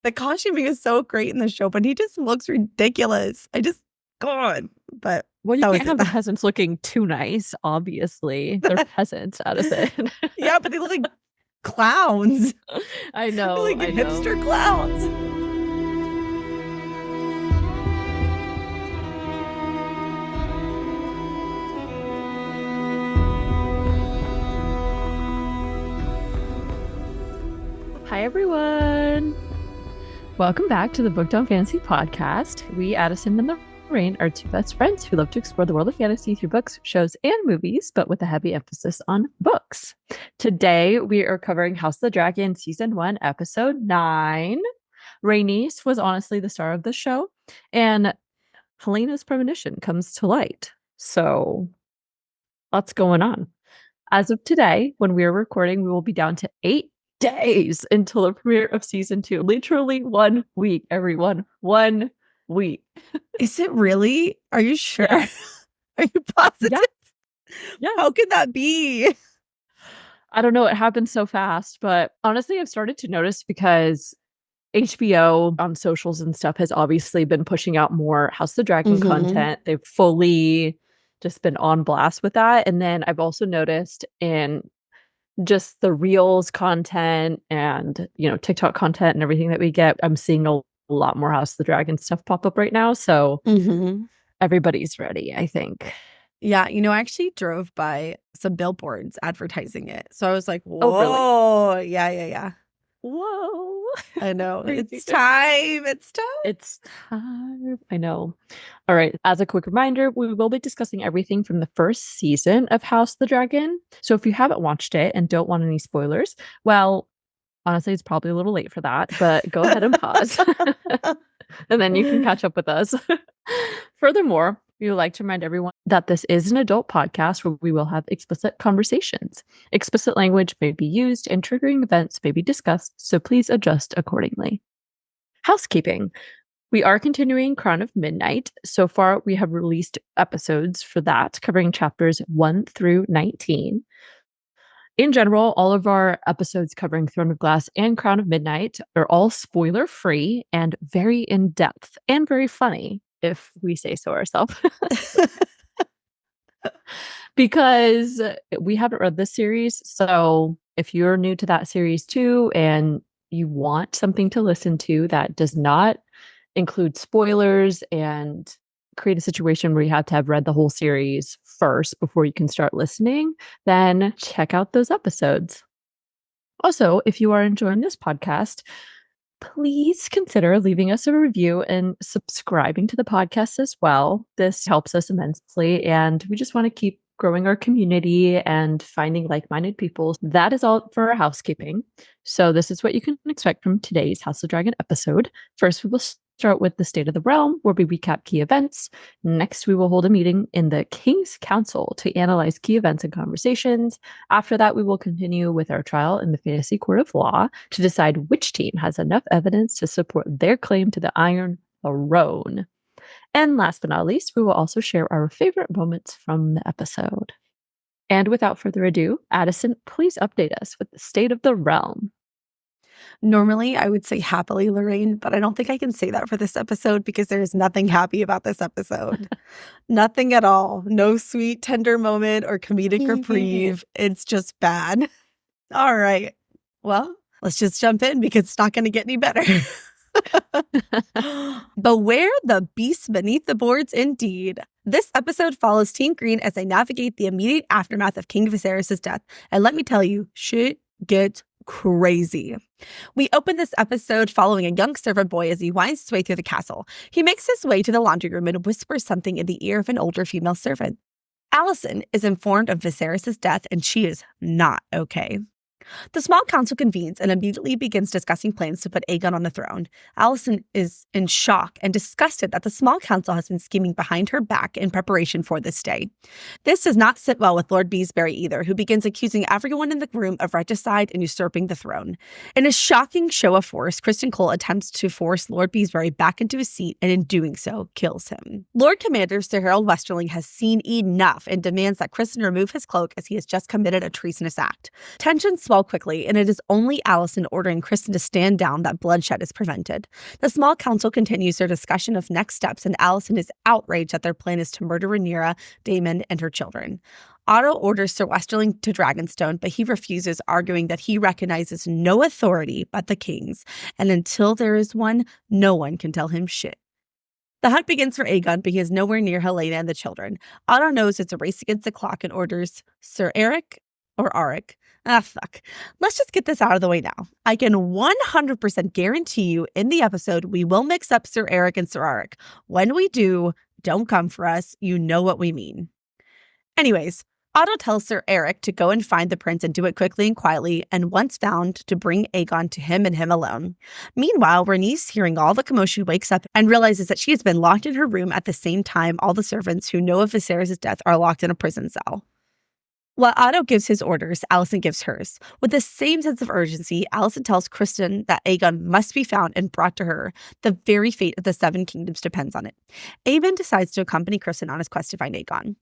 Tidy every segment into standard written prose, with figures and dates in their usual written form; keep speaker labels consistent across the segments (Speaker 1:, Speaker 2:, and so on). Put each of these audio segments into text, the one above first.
Speaker 1: The costuming is so great in the show, but he just looks ridiculous. God. But
Speaker 2: well, you can't have the peasants looking too nice, obviously. They're peasants, Addison.
Speaker 1: Yeah, but they look like clowns.
Speaker 2: I know.
Speaker 1: Like hipster clowns.
Speaker 2: Hi, everyone. Welcome back to the Booked on Fantasy podcast. We, Addison and Lorraine, are two best friends who love to explore the world of fantasy through books, shows, and movies, but with a heavy emphasis on books. Today, we are covering House of the Dragon Season 1, Episode 9. Rhaenys was honestly the star of the show, and Helena's premonition comes to light. So, lots going on. As of today, when we are recording, we will be down to 8 days until the premiere of Season 2. Literally 1 week, everyone. 1 week.
Speaker 1: Is it really? Are you sure? Yeah. Are you positive?
Speaker 2: Yeah.
Speaker 1: How could that be?
Speaker 2: I don't know. It happened so fast, but honestly, I've started to notice because HBO on socials and stuff has obviously been pushing out more House of the Dragon content. They've fully just been on blast with that. And then I've also noticed in just the Reels content and, TikTok content and everything that we get, I'm seeing a lot more House of the Dragon stuff pop up right now. So everybody's ready, I think.
Speaker 1: Yeah, I actually drove by some billboards advertising it. So I was like, whoa.
Speaker 2: Oh, really?
Speaker 1: Yeah.
Speaker 2: Whoa.
Speaker 1: I know. It's time.
Speaker 2: It's time. I know. All right. As a quick reminder, we will be discussing everything from the first season of House of the Dragon. So if you haven't watched it and don't want any spoilers, well, honestly, it's probably a little late for that, but go ahead and pause. And then you can catch up with us. Furthermore, we would like to remind everyone that this is an adult podcast where we will have explicit conversations. Explicit language may be used and triggering events may be discussed, so please adjust accordingly. Housekeeping. We are continuing Crown of Midnight. So far, we have released episodes for that, covering chapters 1 through 19. In general, all of our episodes covering Throne of Glass and Crown of Midnight are all spoiler-free and very in-depth and very funny, if we say so ourselves. Because we haven't read this series, so if you're new to that series too and you want something to listen to that does not include spoilers and create a situation where you have to have read the whole series first before you can start listening, then check out those episodes. Also, if you are enjoying this podcast, please consider leaving us a review and subscribing to the podcast as well. This helps us immensely, and we just want to keep growing our community and finding like-minded people. That is all for our housekeeping. So this is what you can expect from today's House of Dragon episode. First, we will start with the State of the Realm, where we recap key events. Next, we will hold a meeting in the King's Council to analyze key events and conversations. After that, we will continue with our trial in the Fantasy Court of Law to decide which team has enough evidence to support their claim to the Iron Throne. And last but not least, we will also share our favorite moments from the episode. And without further ado, Addison, please update us with the State of the Realm.
Speaker 1: Normally, I would say happily, Lorraine, but I don't think I can say that for this episode because there is nothing happy about this episode. Nothing at all. No sweet, tender moment or comedic reprieve. It's just bad. All right. Well, let's just jump in because it's not going to get any better. Beware the beast beneath the boards, indeed. This episode follows Team Green as they navigate the immediate aftermath of King Viserys' death. And let me tell you, shit gets crazy. We open this episode following a young servant boy as he winds his way through the castle. He makes his way to the laundry room and whispers something in the ear of an older female servant. Alicent is informed of Viserys' death and she is not okay. The small council convenes and immediately begins discussing plans to put Aegon on the throne. Alicent is in shock and disgusted that the small council has been scheming behind her back in preparation for this day. This does not sit well with Lord Beesbury either, who begins accusing everyone in the room of regicide and usurping the throne. In a shocking show of force, Criston Cole attempts to force Lord Beesbury back into his seat and in doing so, kills him. Lord Commander Sir Harold Westerling has seen enough and demands that Criston remove his cloak as he has just committed a treasonous act. Tensions swell fall quickly, and it is only Alicent ordering Kristen to stand down that bloodshed is prevented. The small council continues their discussion of next steps, and Alicent is outraged that their plan is to murder Rhaenyra, Daemon, and her children. Otto orders Sir Westerling to Dragonstone, but he refuses, arguing that he recognizes no authority but the king's, and until there is one, no one can tell him shit. The hunt begins for Aegon, but he is nowhere near Helena and the children. Otto knows it's a race against the clock and orders Sir Eric or Arik. Fuck. Let's just get this out of the way now. I can 100% guarantee you in the episode we will mix up Sir Eric and Sir Arik. When we do, don't come for us. You know what we mean. Anyways, Otto tells Sir Eric to go and find the prince and do it quickly and quietly, and once found, to bring Aegon to him and him alone. Meanwhile, Rhaenys, hearing all the commotion, wakes up and realizes that she has been locked in her room at the same time all the servants who know of Viserys' death are locked in a prison cell. While Otto gives his orders, Alicent gives hers. With the same sense of urgency, Alicent tells Kristen that Aegon must be found and brought to her. The very fate of the Seven Kingdoms depends on it. Aemon decides to accompany Kristen on his quest to find Aegon.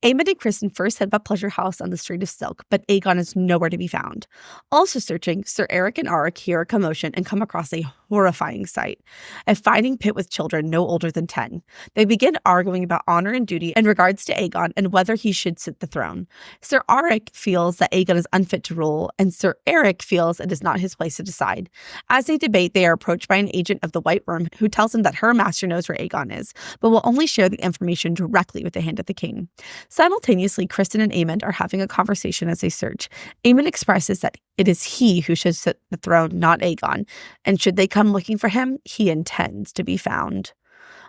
Speaker 1: Aemon and Kristen first head up Pleasure House on the Street of Silk, but Aegon is nowhere to be found. Also searching, Sir Eric and Arik hear a commotion and come across a horrifying sight. A fighting pit with children no older than 10. They begin arguing about honor and duty in regards to Aegon and whether he should sit the throne. Sir Arik feels that Aegon is unfit to rule, and Sir Eric feels it is not his place to decide. As they debate, they are approached by an agent of the White Worm who tells them that her master knows where Aegon is, but will only share the information directly with the hand of the king. Simultaneously, Kristen and Aemon are having a conversation as they search. Aemon expresses that it is he who should sit the throne, not Aegon, and should they come looking for him, he intends to be found.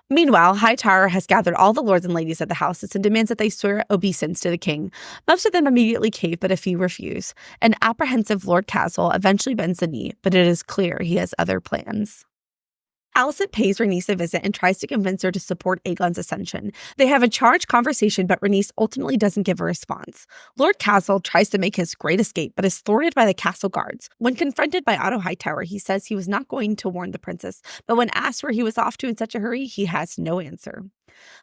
Speaker 1: Meanwhile, Hightower has gathered all the lords and ladies at the houses and demands that they swear obeisance to the king. Most of them immediately cave, but a few refuse. An apprehensive Lord Castle eventually bends the knee, but it is clear he has other plans. Alicent pays Rhaenys a visit and tries to convince her to support Aegon's ascension. They have a charged conversation, but Rhaenys ultimately doesn't give a response. Lord Castle tries to make his great escape, but is thwarted by the castle guards. When confronted by Otto Hightower, he says he was not going to warn the princess, but when asked where he was off to in such a hurry, he has no answer.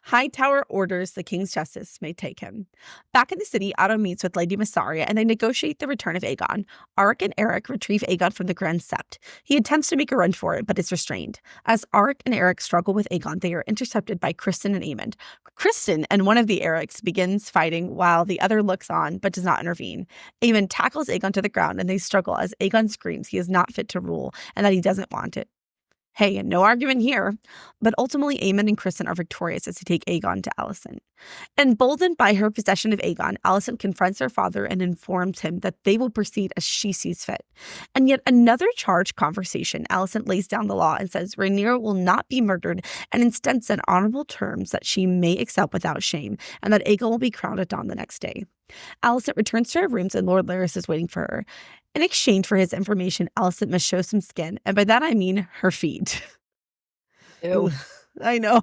Speaker 1: Hightower orders the king's justice may take him. Back in the city, Otto meets with Lady Massaria and they negotiate the return of Aegon. Arik and Eric retrieve Aegon from the Grand Sept. He attempts to make a run for it, but is restrained. As Arik and Eric struggle with Aegon, they are intercepted by Kristen and Aemon. Kristen and one of the Erics begins fighting while the other looks on but does not intervene. Aemon tackles Aegon to the ground and they struggle as Aegon screams he is not fit to rule and that he doesn't want it. Hey, no argument here. But ultimately, Aemon and Kristen are victorious as they take Aegon to Alicent. Emboldened by her possession of Aegon, Alicent confronts her father and informs him that they will proceed as she sees fit. And yet another charged conversation, Alicent lays down the law and says Rhaenyra will not be murdered and instead send honorable terms that she may accept without shame, and that Aegon will be crowned at dawn the next day. Alicent returns to her rooms and Lord Larys is waiting for her. In exchange for his information, Alicent must show some skin, and by that I mean her feet.
Speaker 2: Ew.
Speaker 1: I know.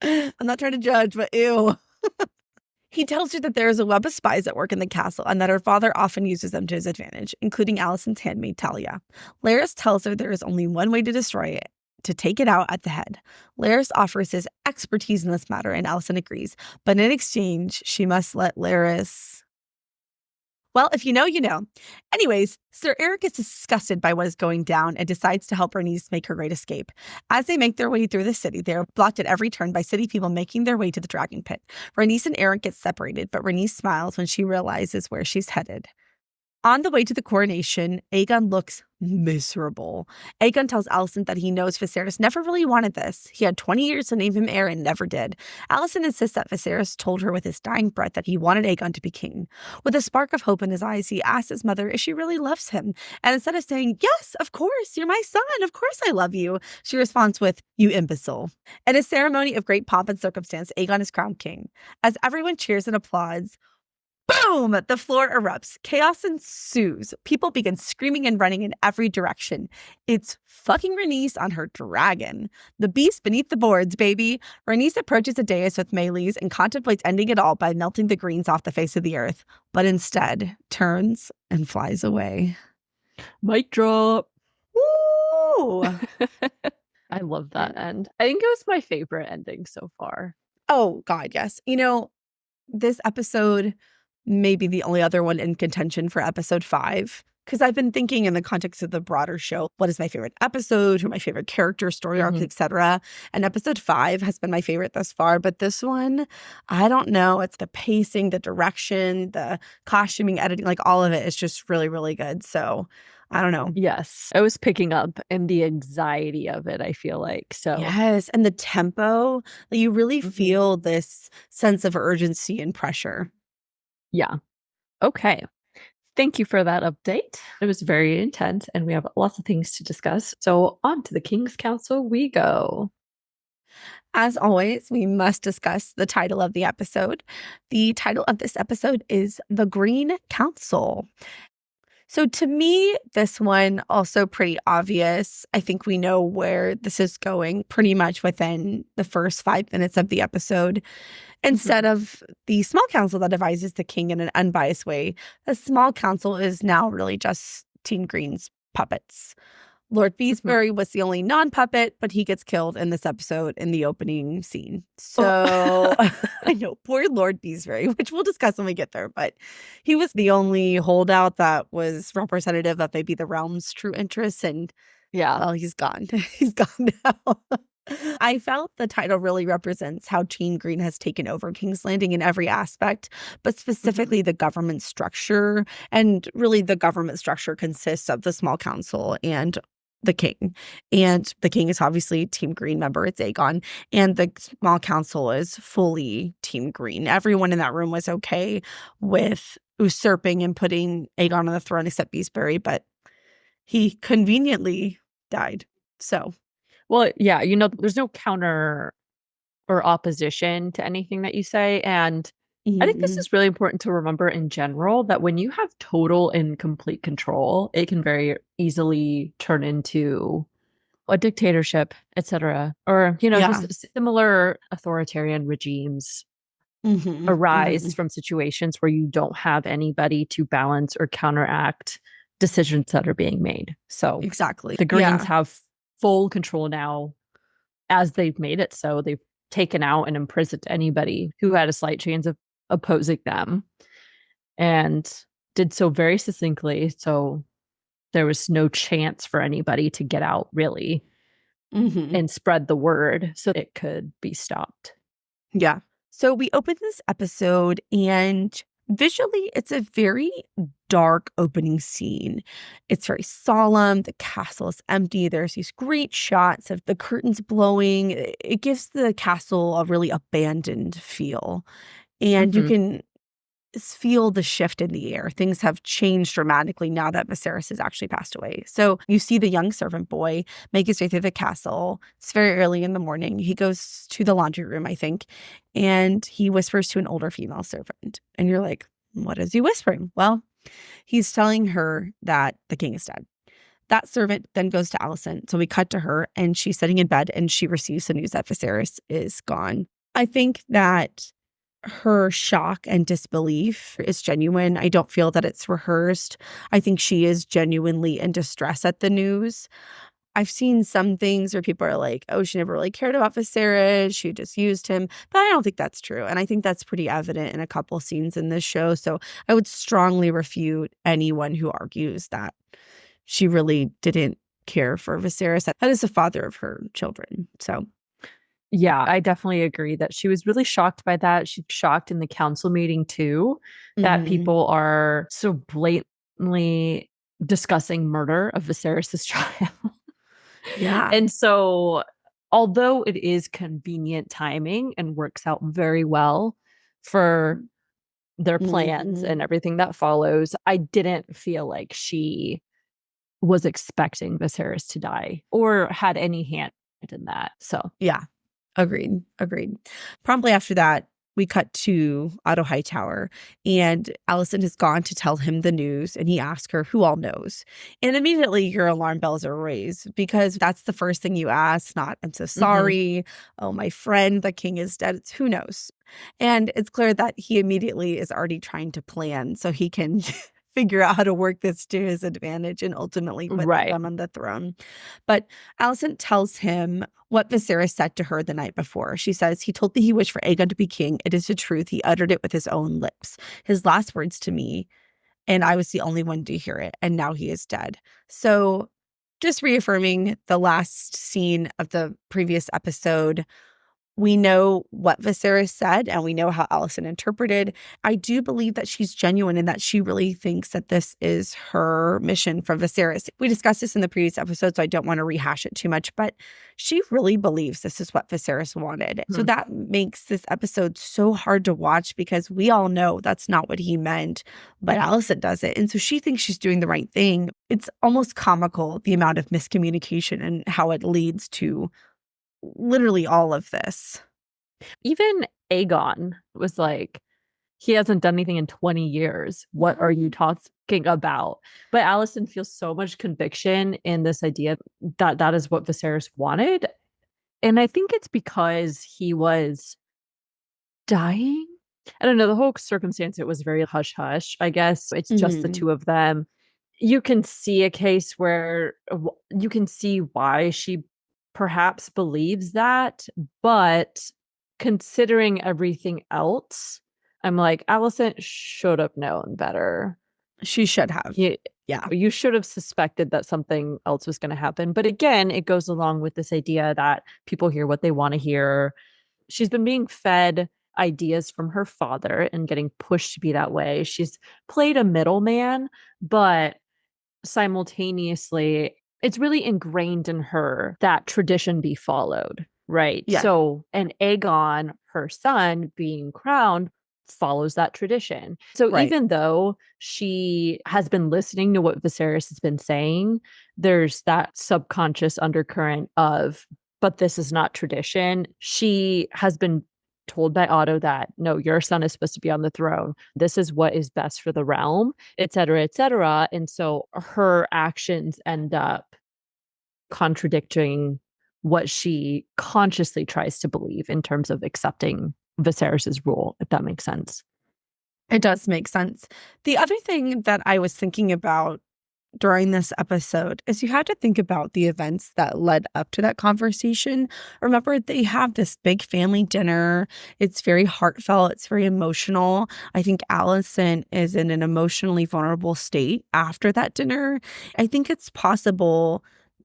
Speaker 1: I'm not trying to judge, but ew. He tells her that there is a web of spies at work in the castle and that her father often uses them to his advantage, including Alicent's handmaid Talia. Larys tells her there is only one way to destroy it, to take it out at the head. Larys offers his expertise in this matter, and Alicent agrees, but in exchange, she must let Larys... Well, if you know, you know. Anyways, Sir Eric is disgusted by what is going down and decides to help Rhaenys make her great escape. As they make their way through the city, they are blocked at every turn by city people making their way to the dragon pit. Rhaenys and Eric get separated, but Rhaenys smiles when she realizes where she's headed. On the way to the coronation, Aegon looks miserable. Aegon tells Alicent that he knows Viserys never really wanted this. He had 20 years to name him heir and never did. Alicent insists that Viserys told her with his dying breath that he wanted Aegon to be king. With a spark of hope in his eyes, he asks his mother if she really loves him. And instead of saying, "Yes, of course, you're my son, of course I love you," she responds with, "You imbecile." In a ceremony of great pomp and circumstance, Aegon is crowned king. As everyone cheers and applauds, boom! The floor erupts. Chaos ensues. People begin screaming and running in every direction. It's fucking Rhaenys on her dragon. The beast beneath the boards, baby. Rhaenys approaches the dais with melees and contemplates ending it all by melting the greens off the face of the earth, but instead turns and flies away.
Speaker 2: Mic drop.
Speaker 1: Woo!
Speaker 2: I love that end. I think it was my favorite ending so far.
Speaker 1: Oh, God, yes. You know, this episode... maybe the only other one in contention for episode 5. Because I've been thinking in the context of the broader show, what is my favorite episode, who my favorite character, story arcs, etc. And episode 5 has been my favorite thus far. But this one, I don't know. It's the pacing, the direction, the costuming, editing, like all of it is just really, really good. So I don't know.
Speaker 2: Yes. I was picking up in the anxiety of it, I feel like. So
Speaker 1: Yes. And the tempo, like you really feel this sense of urgency and pressure.
Speaker 2: Yeah. Okay. Thank you for that update. It was very intense and we have lots of things to discuss. So on to the King's Council we go.
Speaker 1: As always, we must discuss the title of the episode. The title of this episode is The Green Council. So to me, this one also pretty obvious. I think we know where this is going pretty much within the first 5 minutes of the episode. Instead of the small council that advises the king in an unbiased way, the small council is now really just Team Green's puppets. Lord Beesbury was the only non-puppet, but he gets killed in this episode in the opening scene. So I know, poor Lord Beesbury, which we'll discuss when we get there, but he was the only holdout that was representative of maybe the realm's true interests. And well, he's gone. He's gone now. I felt the title really represents how Team Green has taken over King's Landing in every aspect, but specifically the government structure. And really, the government structure consists of the small council and the king. And the king is obviously Team Green member. It's Aegon. And the small council is fully Team Green. Everyone in that room was okay with usurping and putting Aegon on the throne except Beesbury, but he conveniently died. So,
Speaker 2: well, yeah, there's no counter or opposition to anything that you say. And I think this is really important to remember in general, that when you have total and complete control, it can very easily turn into a dictatorship, etc. Or, just similar authoritarian regimes arise from situations where you don't have anybody to balance or counteract decisions that are being made. So
Speaker 1: exactly.
Speaker 2: The Greens have full control now, as they've made it so. They've taken out and imprisoned anybody who had a slight chance of opposing them, and did so very succinctly. So there was no chance for anybody to get out, really, and spread the word so it could be stopped.
Speaker 1: Yeah. So we open this episode, and visually, it's a very dark opening scene. It's very solemn. The castle is empty. There's these great shots of the curtains blowing. It gives the castle a really abandoned feel. And you can feel the shift in the air. Things have changed dramatically now that Viserys has actually passed away. So you see the young servant boy make his way through the castle. It's very early in the morning. He goes to the laundry room, I think, and he whispers to an older female servant. And you're like, what is he whispering? Well, he's telling her that the king is dead. That servant then goes to Alicent. So we cut to her, and she's sitting in bed, and she receives the news that Viserys is gone. I think that her shock and disbelief is genuine. I don't feel that it's rehearsed. I think she is genuinely in distress at the news. I've seen some things where people are like, oh, she never really cared about Viserys. She just used him. But I don't think that's true. And I think that's pretty evident in a couple scenes in this show. So I would strongly refute anyone who argues that she really didn't care for Viserys. That is the father of her children. So
Speaker 2: yeah, I definitely agree that she was really shocked by that. She's shocked in the council meeting too, that people are so blatantly discussing murder of Viserys' child.
Speaker 1: Yeah.
Speaker 2: And so, although it is convenient timing and works out very well for their plans and everything that follows, I didn't feel like she was expecting Viserys to die or had any hand in that. So,
Speaker 1: yeah. Agreed. Promptly after that, we cut to Otto Hightower, and Alicent has gone to tell him the news, and he asks her who all knows. And immediately your alarm bells are raised, because that's the first thing you ask, not, I'm so sorry, oh, my friend, the king is dead. It's who knows. And it's clear that he immediately is already trying to plan so he can figure out how to work this to his advantage and ultimately put him on the throne. But Alicent tells him what Viserys said to her the night before. She says, he told me he wished for Aegon to be king. It is the truth. He uttered it with his own lips. His last words to me and I was the only one to hear it, and now he is dead. So just reaffirming the last scene of the previous episode. We know what Viserys said, and we know how Alicent interpreted. I do believe that she's genuine and that she really thinks that this is her mission from Viserys. We discussed this in the previous episode, so I don't want to rehash it too much, but she really believes this is what Viserys wanted. So that makes this episode so hard to watch because we all know that's not what he meant, but Alicent does it. And so she thinks she's doing the right thing. It's almost comical, the amount of miscommunication and how it leads to literally all of this.
Speaker 2: Even Aegon was like, he hasn't done anything in 20 years. What are you talking about? But Alicent feels so much conviction in this idea that that is what Viserys wanted. And I think it's because he was dying. I don't know. The whole circumstance, it was very hush hush. I guess it's just the two of them. You can see a case where you can see why she perhaps believes that, but considering everything else, I'm like, Alicent should have known better.
Speaker 1: She should have. Yeah.
Speaker 2: You should have suspected that something else was going to happen. But again, it goes along with this idea that people hear what they want to hear. She's been being fed ideas from her father and getting pushed to be that way. She's played a middleman, but simultaneously, it's really ingrained in her that tradition be followed, right?
Speaker 1: Yeah.
Speaker 2: So, and Aegon, her son, being crowned, follows that tradition. So even though she has been listening to what Viserys has been saying, there's that subconscious undercurrent of, but this is not tradition. She has been told by Otto that, no, your son is supposed to be on the throne. This is what is best for the realm, et cetera, et cetera. And so her actions end up contradicting what she consciously tries to believe in terms of accepting Viserys's rule, if that makes sense.
Speaker 1: It does make sense. The other thing that I was thinking about during this episode is you have to think about the events that led up to that conversation. Remember, they have this big family dinner. It's very heartfelt. It's very emotional. I think Alicent is in an emotionally vulnerable state after that dinner. I think it's possible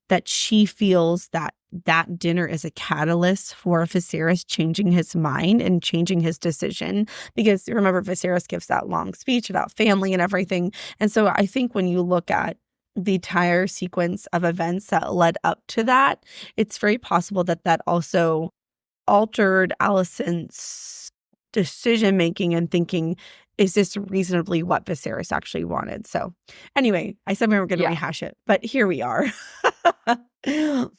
Speaker 1: that she feels that that dinner is a catalyst for Viserys changing his mind and changing his decision. Because remember, Viserys gives that long speech about family and everything. And so I think when you look at the entire sequence of events that led up to that, it's very possible that that also altered Alicent's decision-making and thinking, is this reasonably what Viserys actually wanted? So anyway, I said we were going to rehash it, but here we are.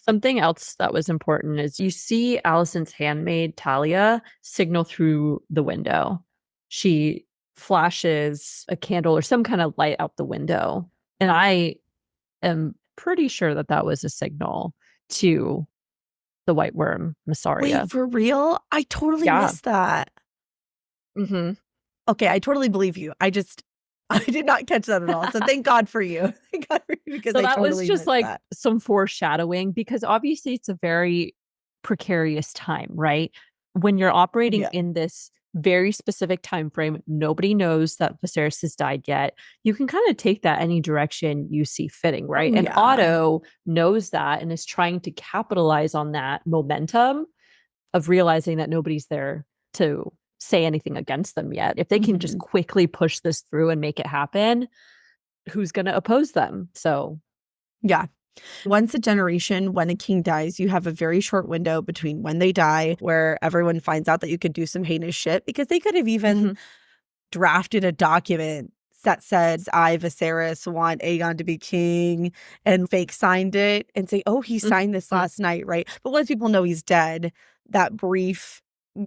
Speaker 2: Something else that was important is you see Alicent's handmaid, Talia, signal through the window. She flashes a candle or some kind of light out the window. And I am pretty sure that that was a signal to the White Worm, Massaria.
Speaker 1: Wait, for real? I totally missed that.
Speaker 2: Mm-hmm.
Speaker 1: Okay, I totally believe you. I did not catch that at all. So thank God for you. Thank God for you, because
Speaker 2: so
Speaker 1: I totally
Speaker 2: was just like
Speaker 1: that.
Speaker 2: Some foreshadowing, because obviously it's a very precarious time, right? When you're operating in this very specific time frame, nobody knows that Viserys has died yet. You can kind of take that any direction you see fitting, right? And Otto knows that and is trying to capitalize on that momentum of realizing that nobody's there to say anything against them yet. If they can just quickly push this through and make it happen, who's going to oppose them? So,
Speaker 1: yeah. Once a generation, when a king dies, you have a very short window between when they die where everyone finds out that you could do some heinous shit, because they could have even drafted a document that says, I, Viserys, want Aegon to be king, and fake signed it and say, oh, he signed this last night, right? But once people know he's dead, that brief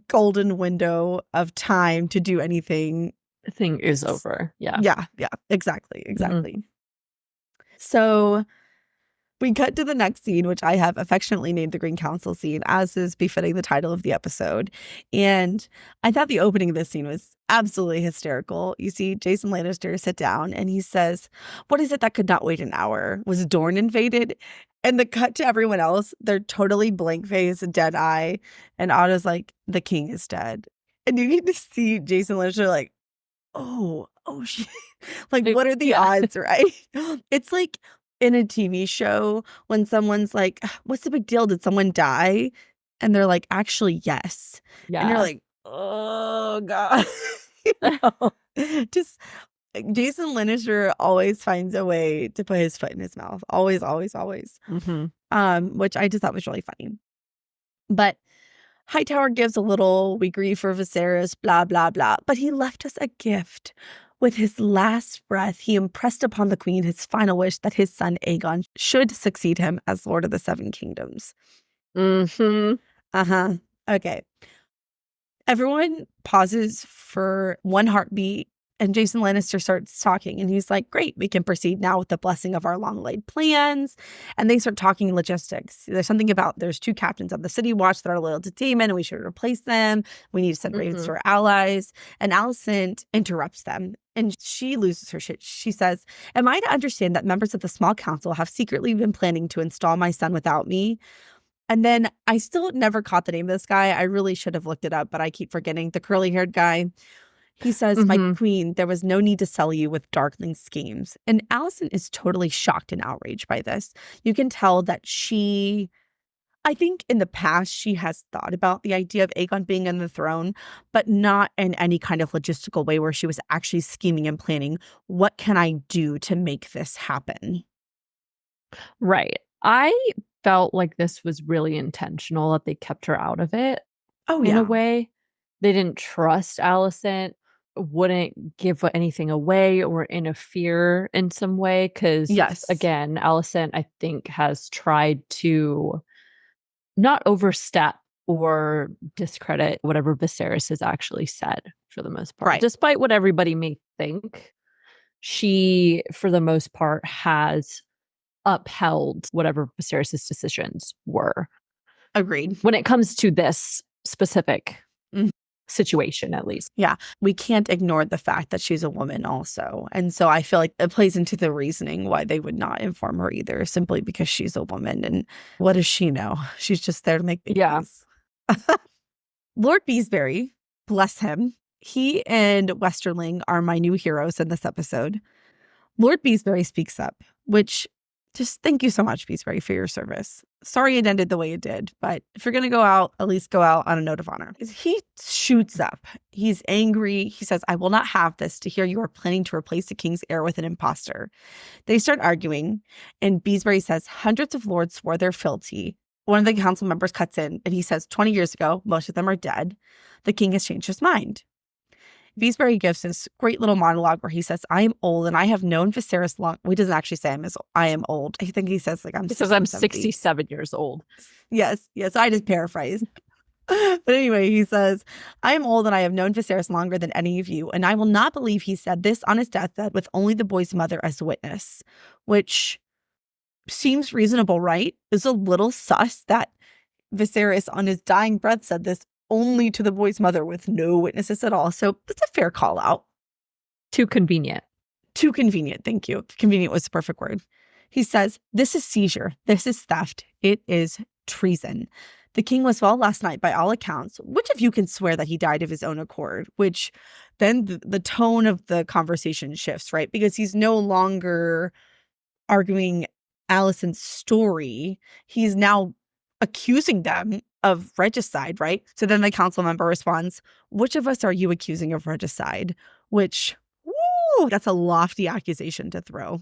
Speaker 1: golden window of time to do anything,
Speaker 2: the thing is over. Yeah,
Speaker 1: exactly. So we cut to the next scene, which I have affectionately named the Green Council scene, as is befitting the title of the episode. And I thought the opening of this scene was absolutely hysterical. You see Jason Lannister sit down and he says, what is it that could not wait an hour? Was Dorne invaded? And the cut to everyone else, they're totally blank face, dead eye. And Otto's like, the king is dead. And you get to see Jason Lannister like, oh, oh shit. Like, what are the odds, right? It's like in a TV show when someone's like, what's the big deal? Did someone die? And they're like, actually, yes. And you're like, oh God. Just Jason Lannister always finds a way to put his foot in his mouth. Always, always, always. Which I just thought was really funny. But Hightower gives a little, we grieve for Viserys, blah, blah, blah. But he left us a gift. With his last breath, he impressed upon the queen his final wish that his son Aegon should succeed him as Lord of the Seven Kingdoms. Okay. Everyone pauses for one heartbeat, and Jason Lannister starts talking, and he's like, great, we can proceed now with the blessing of our long-laid plans. And they start talking logistics. There's something about there's 2 captains on the City Watch that are loyal to Daemon, and we should replace them. We need to send ravens to our allies. And Alicent interrupts them, and she loses her shit. She says, am I to understand that members of the small council have secretly been planning to install my son without me? And then I still never caught the name of this guy. I really should have looked it up, but I keep forgetting. The curly-haired guy. He says, my queen, there was no need to sell you with darkling schemes. And Alicent is totally shocked and outraged by this. You can tell that I think in the past, she has thought about the idea of Aegon being on the throne, but not in any kind of logistical way where she was actually scheming and planning, what can I do to make this happen?
Speaker 2: Right. I felt like this was really intentional that they kept her out of it. In a way. They didn't trust Alicent, wouldn't give anything away or interfere in some way. Because, again, Alicent, I think, has tried to not overstep or discredit whatever Viserys has actually said for the most part. Despite what everybody may think, she, for the most part, has upheld whatever Viserys' decisions were.
Speaker 1: Agreed.
Speaker 2: When it comes to this specific situation, at least.
Speaker 1: Yeah. We can't ignore the fact that she's a woman also. And so I feel like it plays into the reasoning why they would not inform her either, simply because she's a woman. And what does she know? She's just there to make babies. Lord Beesbury, bless him. He and Westerling are my new heroes in this episode. Lord Beesbury speaks up, which just thank you so much, Beesbury, for your service. Sorry it ended the way it did, but if you're going to go out, at least go out on a note of honor. He shoots up. He's angry. He says, I will not have this to hear you are planning to replace the king's heir with an imposter. They start arguing, and Beesbury says hundreds of lords swore their fealty. One of the council members cuts in, and he says 20 years ago, most of them are dead. The king has changed his mind. Beesbury gives this great little monologue where he says, I am old and I have known Viserys long. Well, he doesn't actually say I am old. I think he says like
Speaker 2: I'm 67 years old.
Speaker 1: Yes. I just paraphrased. But anyway, he says, I am old and I have known Viserys longer than any of you, and I will not believe he said this on his deathbed with only the boy's mother as a witness, which seems reasonable, right? It's a little sus that Viserys on his dying breath said this only to the boy's mother with no witnesses at all. So it's a fair call out.
Speaker 2: Too convenient.
Speaker 1: Too convenient. Thank you. Convenient was the perfect word. He says, this is seizure. This is theft. It is treason. The king was well last night by all accounts. Which of you can swear that he died of his own accord? Which then the tone of the conversation shifts, right? Because he's no longer arguing Alicent's story. He's now accusing them of regicide, right? So then the council member responds, which of us are you accusing of regicide? Which, woo, that's a lofty accusation to throw.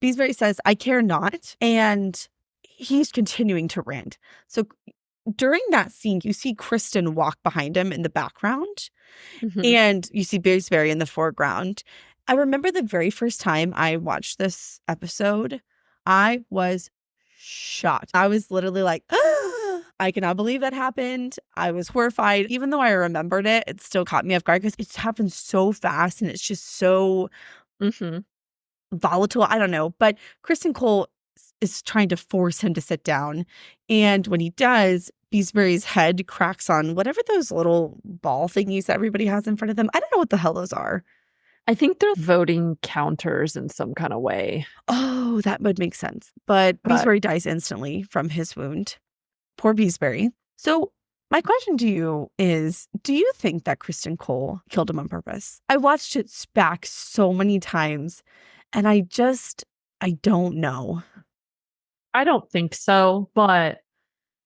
Speaker 1: Beesbury says, I care not. And he's continuing to rant. So during that scene, you see Kristen walk behind him in the background. And you see Beesbury in the foreground. I remember the very first time I watched this episode, I was shocked. I was literally like, I cannot believe that happened. I was horrified. Even though I remembered it, it still caught me off guard because it's happened so fast and it's just so volatile. I don't know. But Kristen Cole is trying to force him to sit down. And when he does, Beesbury's head cracks on whatever those little ball thingies that everybody has in front of them. I don't know what the hell those are.
Speaker 2: I think they're voting counters in some kind of way.
Speaker 1: Oh, that would make sense. But Beesbury dies instantly from his wound. Poor Beesbury. So My question to you is, do you think that Kristen Cole killed him on purpose? I watched it back so many times, and I don't know.
Speaker 2: I don't think so, but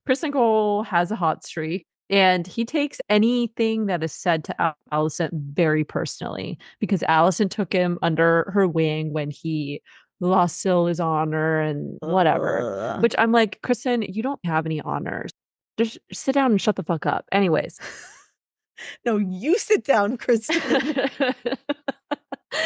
Speaker 2: Kristen Cole has a hot streak, and he takes anything that is said to Alicent very personally, because Alicent took him under her wing when he lost his honor and whatever. Which I'm like, Kristen, you don't have any honors. Just sit down and shut the fuck up. Anyways.
Speaker 1: No, you sit down, Kristen.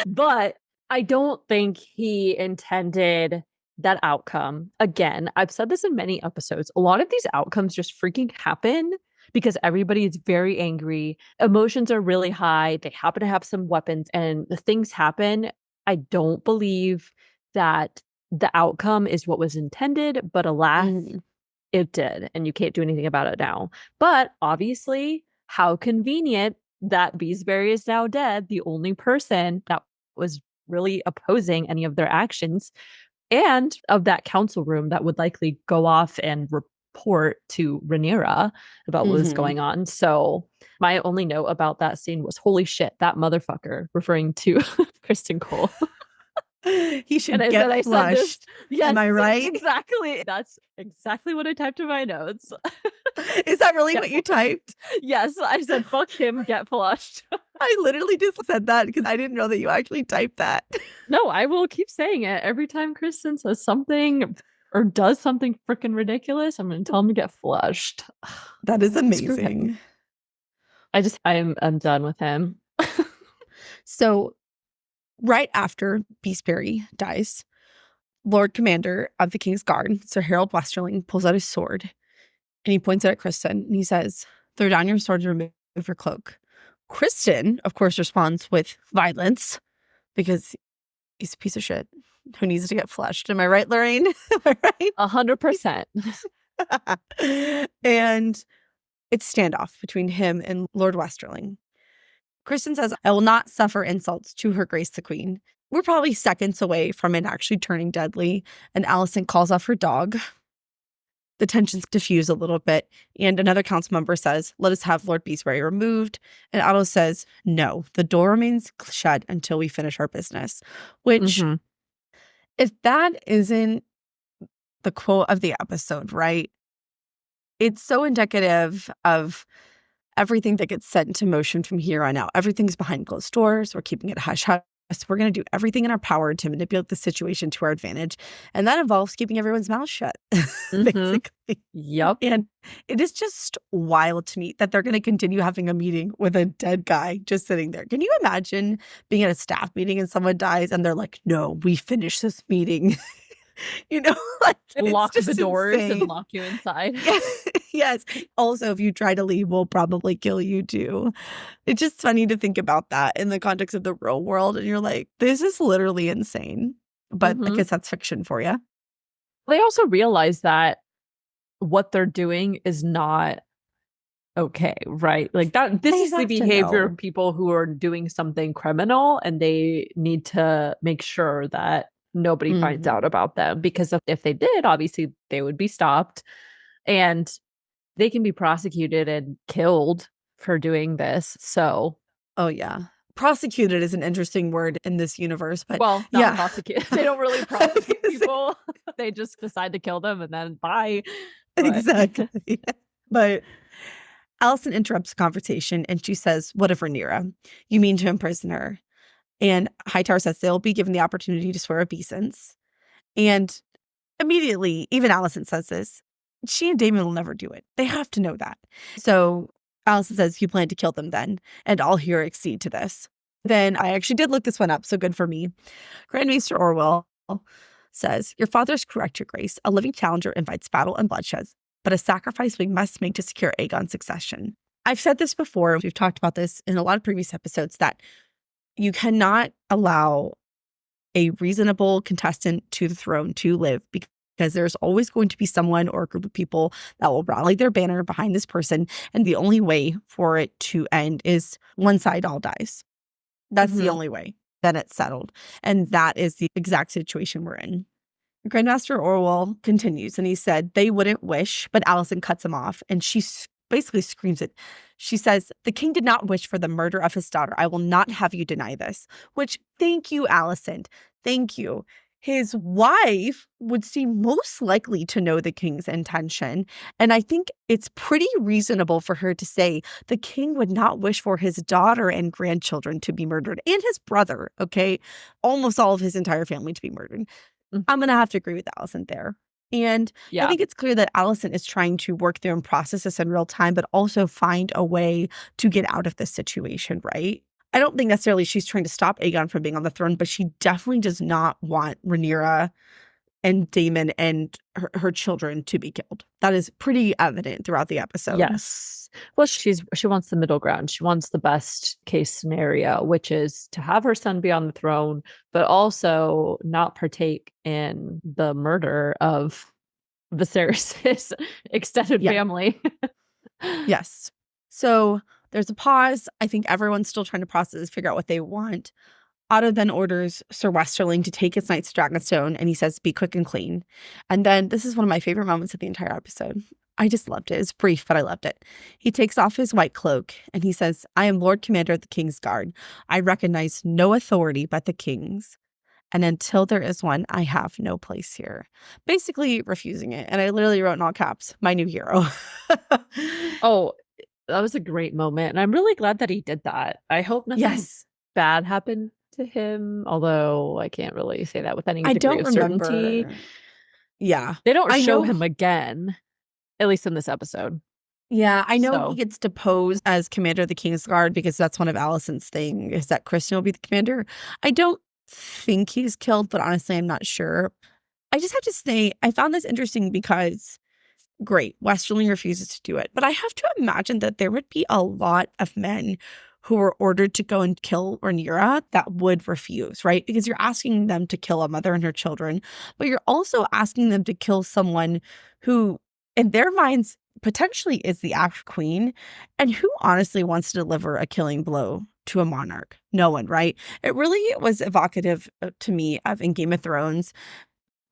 Speaker 2: But I don't think he intended that outcome. Again, I've said this in many episodes. A lot of these outcomes just freaking happen because everybody is very angry. Emotions are really high. They happen to have some weapons and the things happen. I don't believe that the outcome is what was intended, but alas, it did. And you can't do anything about it now. But obviously, how convenient that Beesbury is now dead, the only person that was really opposing any of their actions, and of that council room that would likely go off and report to Rhaenyra about what was going on. So my only note about that scene was, holy shit, that motherfucker, referring to Kristen Cole.
Speaker 1: He should get flushed. Yes, am I right?
Speaker 2: Exactly. That's exactly what I typed in my notes.
Speaker 1: Is that really what you typed?
Speaker 2: Yes, I said, fuck him, get flushed.
Speaker 1: I literally just said that because I didn't know that you actually typed that.
Speaker 2: No, I will keep saying it. Every time Kristen says something or does something freaking ridiculous, I'm going to tell him to get flushed.
Speaker 1: That is amazing.
Speaker 2: I'm done with him.
Speaker 1: So right after Beesbury dies, Lord Commander of the King's Guard, Sir Harold Westerling, pulls out his sword and he points it at Kristen and he says, "Throw down your sword and remove your cloak." Kristen, of course, responds with violence because he's a piece of shit who needs to get flushed. Am I right, Lorraine? Am I right?
Speaker 2: 100%.
Speaker 1: And it's standoff between him and Lord Westerling. Kristen says, "I will not suffer insults to Her Grace the Queen." We're probably seconds away from it actually turning deadly, and Alicent calls off her dog. The tensions diffuse a little bit, and another council member says, "Let us have Lord Beesbury removed." And Otto says, "No, the door remains shut until we finish our business." Which, if that isn't the quote of the episode, right? It's so indicative of everything that gets set into motion from here on out. Everything's behind closed doors. We're keeping it hush-hush. We're going to do everything in our power to manipulate the situation to our advantage. And that involves keeping everyone's mouth shut, basically.
Speaker 2: Yep.
Speaker 1: And it is just wild to me that they're going to continue having a meeting with a dead guy just sitting there. Can you imagine being at a staff meeting and someone dies and they're like, "No, we finished this meeting." You know, like
Speaker 2: lock the doors
Speaker 1: insane.
Speaker 2: and lock you inside.
Speaker 1: Yes. Also, if you try to leave, we'll probably kill you too. It's just funny to think about that in the context of the real world. And you're like, this is literally insane. But I guess that's fiction for you.
Speaker 2: They also realize that what they're doing is not okay, right? Like that. This is the behavior of people who are doing something criminal, and they need to make sure that nobody finds out about them, because if they did, obviously they would be stopped and they can be prosecuted and killed for doing this. So,
Speaker 1: oh yeah. Prosecuted is an interesting word in this universe, but
Speaker 2: well, not prosecuted. They don't really prosecute people. They just decide to kill them and then bye.
Speaker 1: But. Exactly. But Alicent interrupts the conversation and she says, "What of Rhaenyra? You mean to imprison her?" And Hightower says they'll be given the opportunity to swear obeisance. And immediately, even Alicent says this, she and Daemon will never do it. They have to know that. So Alicent says, "You plan to kill them then, and I'll here accede to this." Then I actually did look this one up, so good for me. Grand Maester Orwell says, "Your father is correct, Your Grace. A living challenger invites battle and bloodshed, but a sacrifice we must make to secure Aegon's succession." I've said this before. We've talked about this in a lot of previous episodes, that you cannot allow a reasonable contestant to the throne to live, because there's always going to be someone or a group of people that will rally their banner behind this person. And the only way for it to end is one side all dies. That's the only way. Then it's settled. And that is the exact situation we're in. Grandmaster Orwell continues and he said, "They wouldn't wish," but Alicent cuts him off and she basically screams it. She says, "The king did not wish for the murder of his daughter. I will not have you deny this." Which, thank you, Alicent. Thank you. His wife would seem most likely to know the king's intention. And I think it's pretty reasonable for her to say the king would not wish for his daughter and grandchildren to be murdered, and his brother, okay? Almost all of his entire family to be murdered. I'm going to have to agree with Alicent there. And I think it's clear that Alicent is trying to work through and process this in real time, but also find a way to get out of this situation, right? I don't think necessarily she's trying to stop Aegon from being on the throne, but she definitely does not want Rhaenyra and Daemon and her children to be killed. That is pretty evident throughout the episode.
Speaker 2: Yes. Well, she wants the middle ground. She wants the best case scenario, which is to have her son be on the throne, but also not partake in the murder of Viserys' extended family.
Speaker 1: Yes. So there's a pause. I think everyone's still trying to process, figure out what they want. Otto then orders Sir Westerling to take his knights to Dragonstone, and he says, "Be quick and clean." And then this is one of my favorite moments of the entire episode. I just loved it. It's brief, but I loved it. He takes off his white cloak and he says, "I am Lord Commander of the King's Guard. I recognize no authority but the King's. And until there is one, I have no place here." Basically refusing it. And I literally wrote in all caps, "My new hero."
Speaker 2: Oh, that was a great moment. And I'm really glad that he did that. I hope nothing bad happened to him, although I can't really say that with any degree of certainty.
Speaker 1: Yeah.
Speaker 2: They don't show him again, at least in this episode.
Speaker 1: Yeah, I know he gets deposed as commander of the King's Guard because that's one of Alicent's things, is that Kristen will be the commander. I don't think he's killed, but honestly, I'm not sure. I just have to say, I found this interesting because, great, Westerling refuses to do it. But I have to imagine that there would be a lot of men who were ordered to go and kill Rhaenyra that would refuse, right? Because you're asking them to kill a mother and her children, but you're also asking them to kill someone who, in their minds, potentially is the actual queen, and who honestly wants to deliver a killing blow to a monarch? No one, right? It really was evocative to me of in Game of Thrones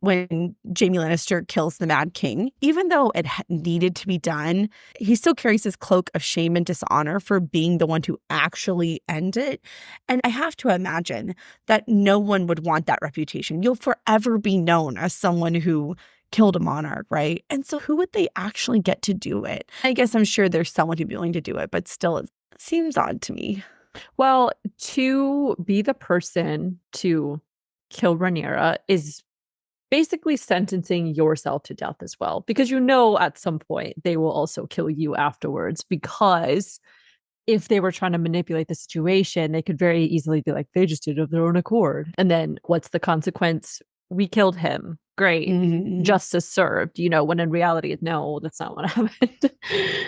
Speaker 1: when Jaime Lannister kills the Mad King. Even though it needed to be done, he still carries his cloak of shame and dishonor for being the one to actually end it. And I have to imagine that no one would want that reputation. You'll forever be known as someone who killed a monarch, right? And so who would they actually get to do it? I guess I'm sure there's someone who'd be willing to do it, but still it seems odd to me.
Speaker 2: Well, to be the person to kill Rhaenyra is basically sentencing yourself to death as well, because you know at some point they will also kill you afterwards, because if they were trying to manipulate the situation, they could very easily be like, they just did it of their own accord. And then what's the consequence? We killed him. Great. Justice served, when in reality, no, that's not what happened.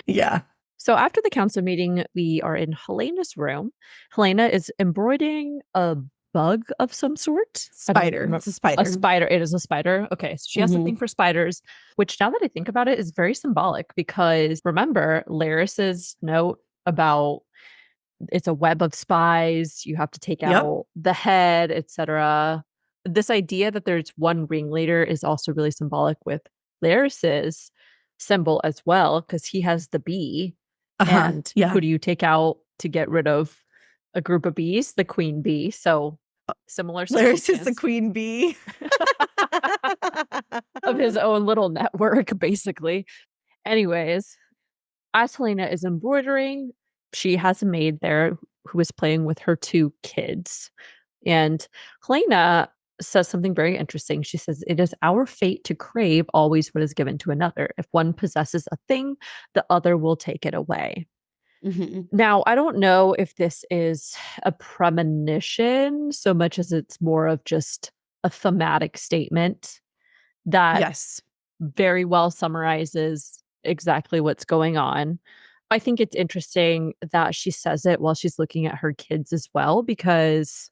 Speaker 1: Yeah.
Speaker 2: So after the council meeting, we are in Helena's room. Helena is embroidering a bug of some sort.
Speaker 1: Spider. It's a spider.
Speaker 2: A spider. It is a spider. Okay. So she has something for spiders, which now that I think about it is very symbolic, because remember Larys's note about it's a web of spies. You have to take out the head, etc. This idea that there's one ringleader is also really symbolic with Larys's symbol as well, because he has the bee. And who do you take out to get rid of a group of bees? The queen bee. So similar.
Speaker 1: Larys is the queen bee
Speaker 2: of his own little network, basically. Anyways, as Helena is embroidering, she has a maid there who is playing with her two kids. And Helena says something very interesting. She says, "It is our fate to crave always what is given to another. If one possesses a thing, the other will take it away." Now, I don't know if this is a premonition so much as it's more of just a thematic statement that very well summarizes exactly what's going on. I think it's interesting that she says it while she's looking at her kids as well, because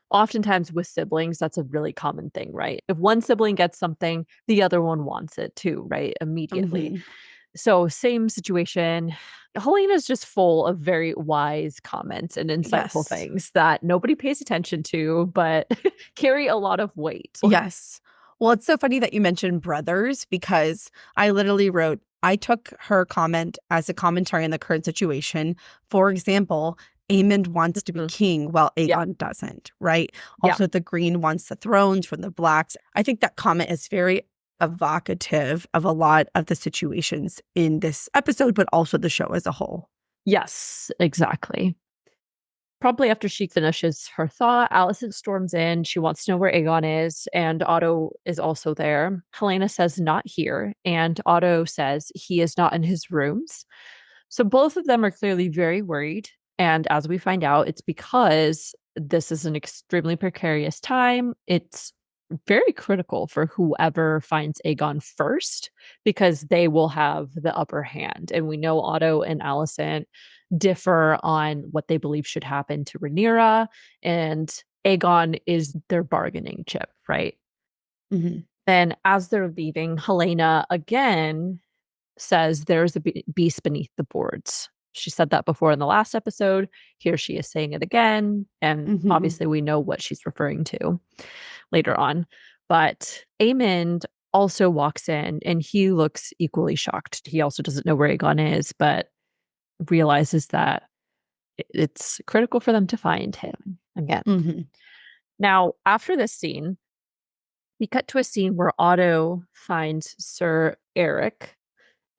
Speaker 2: oftentimes with siblings, that's a really common thing, right? If one sibling gets something, the other one wants it too, right? Immediately. So same situation. Helena's just full of very wise comments and insightful things that nobody pays attention to, but carry a lot of weight.
Speaker 1: Yes. Well, it's so funny that you mentioned brothers, because I literally wrote, I took her comment as a commentary on the current situation. For example, Aemond wants to be king while Aegon doesn't, right? Also, the Green wants the thrones from the Blacks. I think that comment is very evocative of a lot of the situations in this episode, but also the show as a whole.
Speaker 2: Yes, exactly. Probably after she finishes her thought, Alicent storms in. She wants to know where Aegon is, and Otto is also there. Helena says not here, and Otto says he is not in his rooms. So both of them are clearly very worried. And as we find out, it's because this is an extremely precarious time. It's very critical for whoever finds Aegon first, because they will have the upper hand. And we know Otto and Alicent differ on what they believe should happen to Rhaenyra, and Aegon is their bargaining chip, right?
Speaker 1: Mm-hmm.
Speaker 2: Then as they're leaving, Helena again says there's a beast beneath the boards. She said that before in the last episode. Here she is saying it again. And obviously we know what she's referring to later on. But Aemond also walks in and he looks equally shocked. He also doesn't know where Aegon is, but realizes that it's critical for them to find him again.
Speaker 1: Mm-hmm.
Speaker 2: Now, after this scene, we cut to a scene where Otto finds Sir Eric,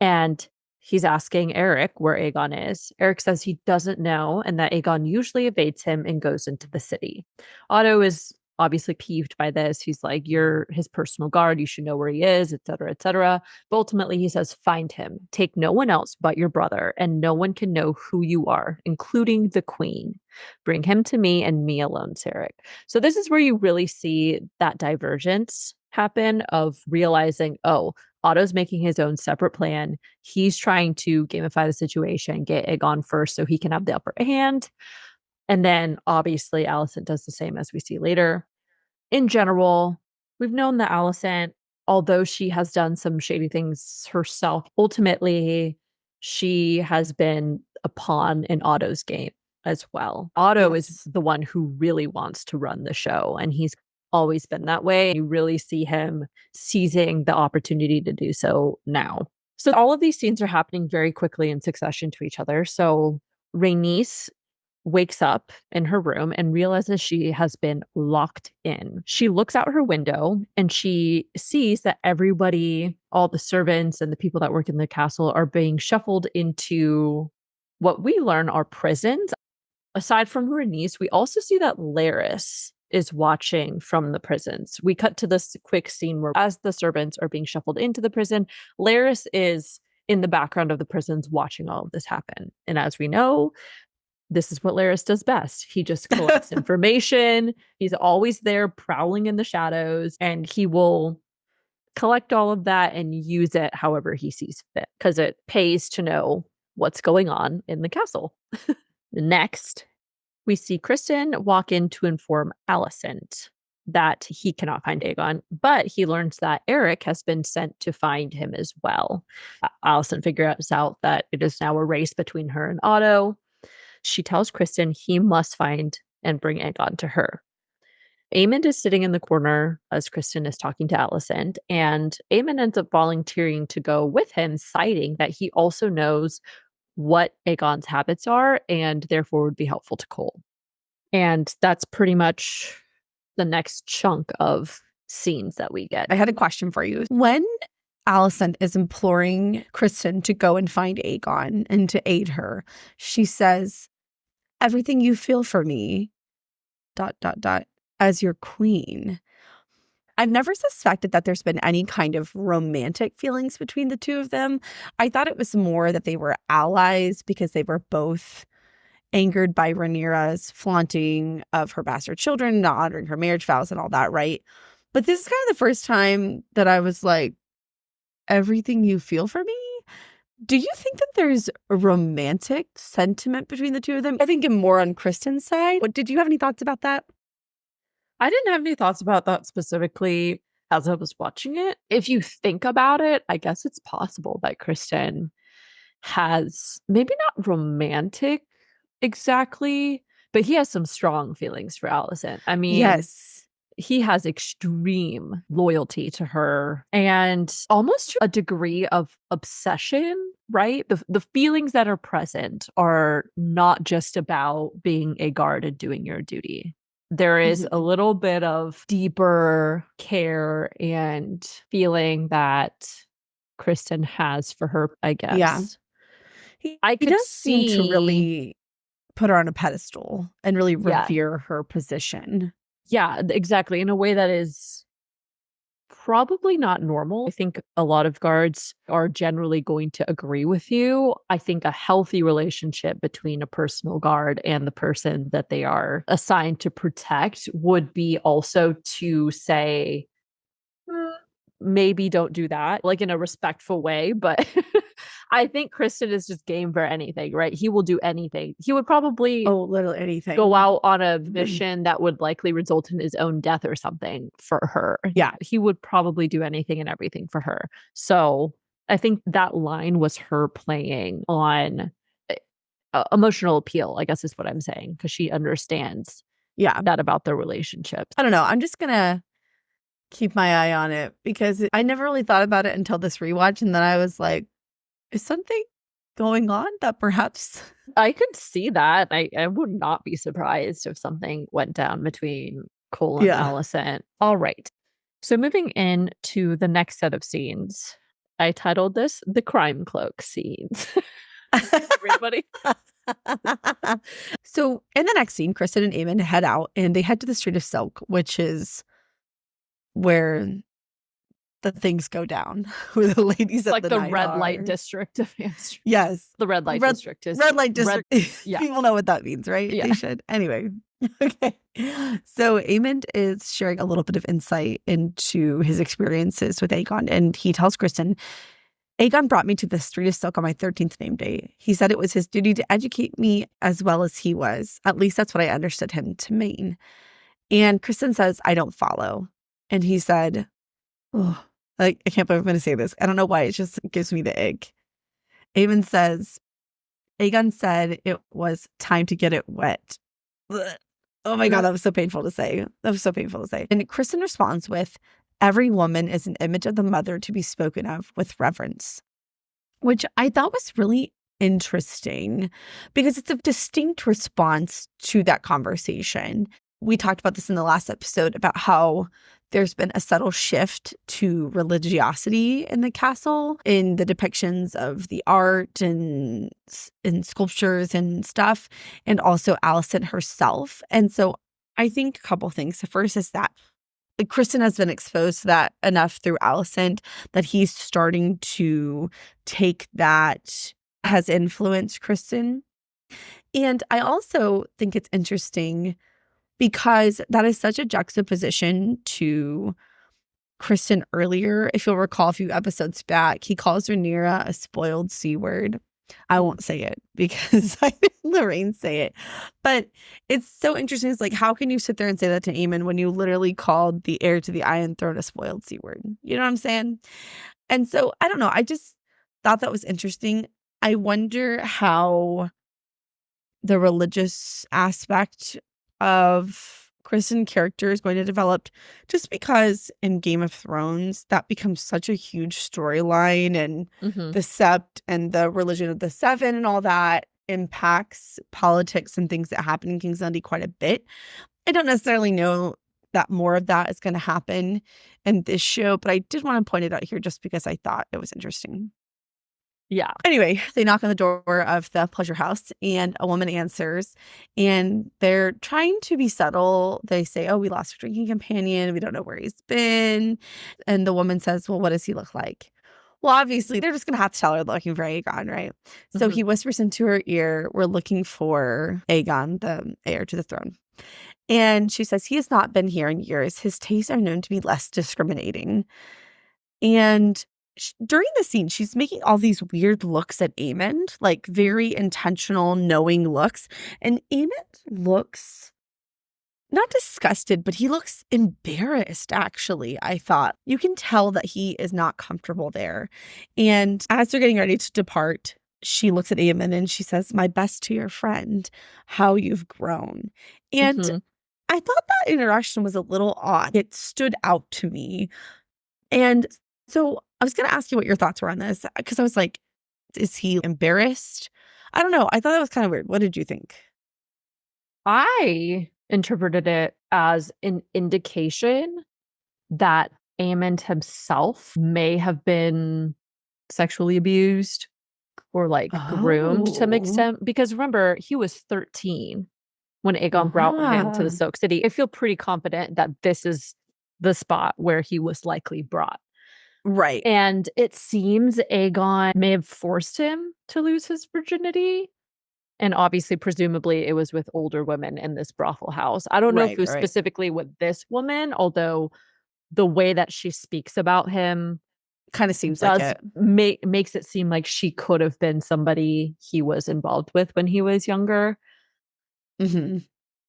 Speaker 2: and he's asking Eric where Aegon is. Eric says he doesn't know and that Aegon usually evades him and goes into the city. Otto is obviously peeved by this. He's like, you're his personal guard. You should know where he is, etc., etc. But ultimately, he says, find him. Take no one else but your brother, and no one can know who you are, including the queen. Bring him to me and me alone, Eric. So this is where you really see that divergence happen of realizing, oh, Otto's making his own separate plan. He's trying to gamify the situation, get Aegon first so he can have the upper hand. And then obviously Alicent does the same, as we see later. In general, we've known that Alicent, although she has done some shady things herself, ultimately she has been a pawn in Otto's game as well. Otto is the one who really wants to run the show, and he's always been that way. You really see him seizing the opportunity to do so now. So all of these scenes are happening very quickly in succession to each other. So Rhaenys wakes up in her room and realizes she has been locked in. She looks out her window and she sees that everybody, all the servants and the people that work in the castle, are being shuffled into what we learn are prisons. Aside from Rhaenys, we also see that Larys is watching from the prisons. We cut to this quick scene where, as the servants are being shuffled into the prison, Larys is in the background of the prisons watching all of this happen. And as we know, this is what Larys does best. He just collects information. He's always there prowling in the shadows, and he will collect all of that and use it however he sees fit, because it pays to know what's going on in the castle. Next, we see Kristen walk in to inform Alicent that he cannot find Aegon, but he learns that Eric has been sent to find him as well. Alicent figures out that it is now a race between her and Otto. She tells Kristen he must find and bring Aegon to her. Aemond is sitting in the corner as Kristen is talking to Alicent, and Aemond ends up volunteering to go with him, citing that he also knows what Aegon's habits are and therefore would be helpful to Cole. And that's pretty much the next chunk of scenes that we get.
Speaker 1: I had a question for you. When Alicent is imploring Kristen to go and find Aegon and to aid her, she says, everything you feel for me, ... as your queen. I've never suspected that there's been any kind of romantic feelings between the two of them. I thought it was more that they were allies because they were both angered by Rhaenyra's flaunting of her bastard children, not honoring her marriage vows and all that, right? But this is kind of the first time that I was like, everything you feel for me? Do you think that there's a romantic sentiment between the two of them? I think I'm more on Kristen's side. Did you have any thoughts about that?
Speaker 2: I didn't have any thoughts about that specifically as I was watching it. If you think about it, I guess it's possible that Kristen has maybe not romantic exactly, but he has some strong feelings for Alicent. I mean,
Speaker 1: yes.
Speaker 2: he has extreme loyalty to her and almost to a degree of obsession, right? The feelings that are present are not just about being a guard and doing your duty. There is a little bit of deeper care and feeling that Kristen has for her, I guess.
Speaker 1: Yeah.
Speaker 2: I
Speaker 1: He
Speaker 2: could
Speaker 1: does seem to
Speaker 2: see
Speaker 1: really put her on a pedestal and really
Speaker 2: Yeah.
Speaker 1: revere her position.
Speaker 2: Yeah, exactly. In a way that is probably not normal. I think a lot of guards are generally going to agree with you. I think a healthy relationship between a personal guard and the person that they are assigned to protect would be also to say, maybe don't do that, like in a respectful way. But I think Kristen is just game for anything, right? He will do anything. He would probably
Speaker 1: literally anything.
Speaker 2: Go out on a mission that would likely result in his own death or something for her.
Speaker 1: Yeah.
Speaker 2: He would probably do anything and everything for her. So I think that line was her playing on emotional appeal, I guess is what I'm saying, because she understands that about their relationship.
Speaker 1: I don't know. I'm just going to keep my eye on it because I never really thought about it until this rewatch. And then I was like, is something going on that perhaps
Speaker 2: I could see that. I would not be surprised if something went down between Cole and Alicent. All right. So moving in to the next set of scenes, I titled this The Crime Cloak Scenes. Everybody.
Speaker 1: So in the next scene, Kristen and Aemon head out and they head to the Street of Silk, which is where the things go down, where the ladies of
Speaker 2: like
Speaker 1: the
Speaker 2: the
Speaker 1: night
Speaker 2: red
Speaker 1: are.
Speaker 2: light district of Amsterdam.
Speaker 1: Yes.
Speaker 2: The red light district is
Speaker 1: red light district.
Speaker 2: Yeah.
Speaker 1: People know what that means, right?
Speaker 2: Yeah.
Speaker 1: They should. Anyway. Okay. So Aemon is sharing a little bit of insight into his experiences with Aegon, and he tells Kristen, Aegon brought me to the Street of Silk on my 13th name day. He said it was his duty to educate me as well as he was. At least that's what I understood him to mean. And Kristen says, I don't follow. And he said, oh, like, I can't believe I'm going to say this. I don't know why. It just gives me the ick. Aemon says, Aegon said it was time to get it wet. Ugh. Oh my God, that was so painful to say. And Kristen responds with, every woman is an image of the mother to be spoken of with reverence, which I thought was really interesting because it's a distinct response to that conversation. We talked about this in the last episode about how there's been a subtle shift to religiosity in the castle, in the depictions of the art and in sculptures and stuff, and also Alicent herself. And so I think a couple things. The first is that Kristen has been exposed to that enough through Alicent that he's starting to take that has influenced Kristen. And I also think it's interesting because that is such a juxtaposition to Kristen earlier. If you'll recall a few episodes back, he calls Rhaenyra a spoiled C word. I won't say it because I did Lorraine say it. But it's so interesting. It's like, how can you sit there and say that to Aemon when you literally called the heir to the Iron Throne a spoiled C word? You know what I'm saying? And so, I don't know. I just thought that was interesting. I wonder how the religious aspect of Kristen character is going to develop, just because in Game of Thrones that becomes such a huge storyline, and the Sept and the religion of the Seven and all that impacts politics and things that happen in King's Landing quite a bit. I don't necessarily know that more of that is going to happen in this show, but I did want to point it out here just because I thought it was interesting.
Speaker 2: Yeah.
Speaker 1: Anyway, they knock on the door of the pleasure house and a woman answers, and they're trying to be subtle. They say, oh, we lost our drinking companion. We don't know where he's been. And the woman says, well, what does he look like? Well, obviously, they're just going to have to tell her they're looking for Aegon, right? So he whispers into her ear, we're looking for Aegon, the heir to the throne. And she says, he has not been here in years. His tastes are known to be less discriminating. And during the scene, she's making all these weird looks at Aemon, like very intentional, knowing looks. And Aemon looks not disgusted, but he looks embarrassed, actually, I thought. You can tell that he is not comfortable there. And as they're getting ready to depart, she looks at Aemon and she says, my best to your friend, how you've grown. And I thought that interaction was a little odd. It stood out to me. And so I was going to ask you what your thoughts were on this because I was like, is he embarrassed? I don't know. I thought that was kind of weird. What did you think?
Speaker 2: I interpreted it as an indication that Aemond himself may have been sexually abused or like groomed to an
Speaker 1: Oh,
Speaker 2: extent. Because remember, he was 13 when Aegon brought him to the
Speaker 1: yeah.
Speaker 2: Silk City. I feel pretty confident that this is the spot where he was likely brought.
Speaker 1: Right.
Speaker 2: And it seems Aegon may have forced him to lose his virginity. And obviously, presumably, it was with older women in this brothel house. I don't know if
Speaker 1: Right.
Speaker 2: it was
Speaker 1: Right.
Speaker 2: specifically with this woman, although the way that she speaks about him
Speaker 1: Kind of seems like
Speaker 2: does
Speaker 1: it.
Speaker 2: makes it seem like she could have been somebody he was involved with when he was younger.
Speaker 1: Hmm.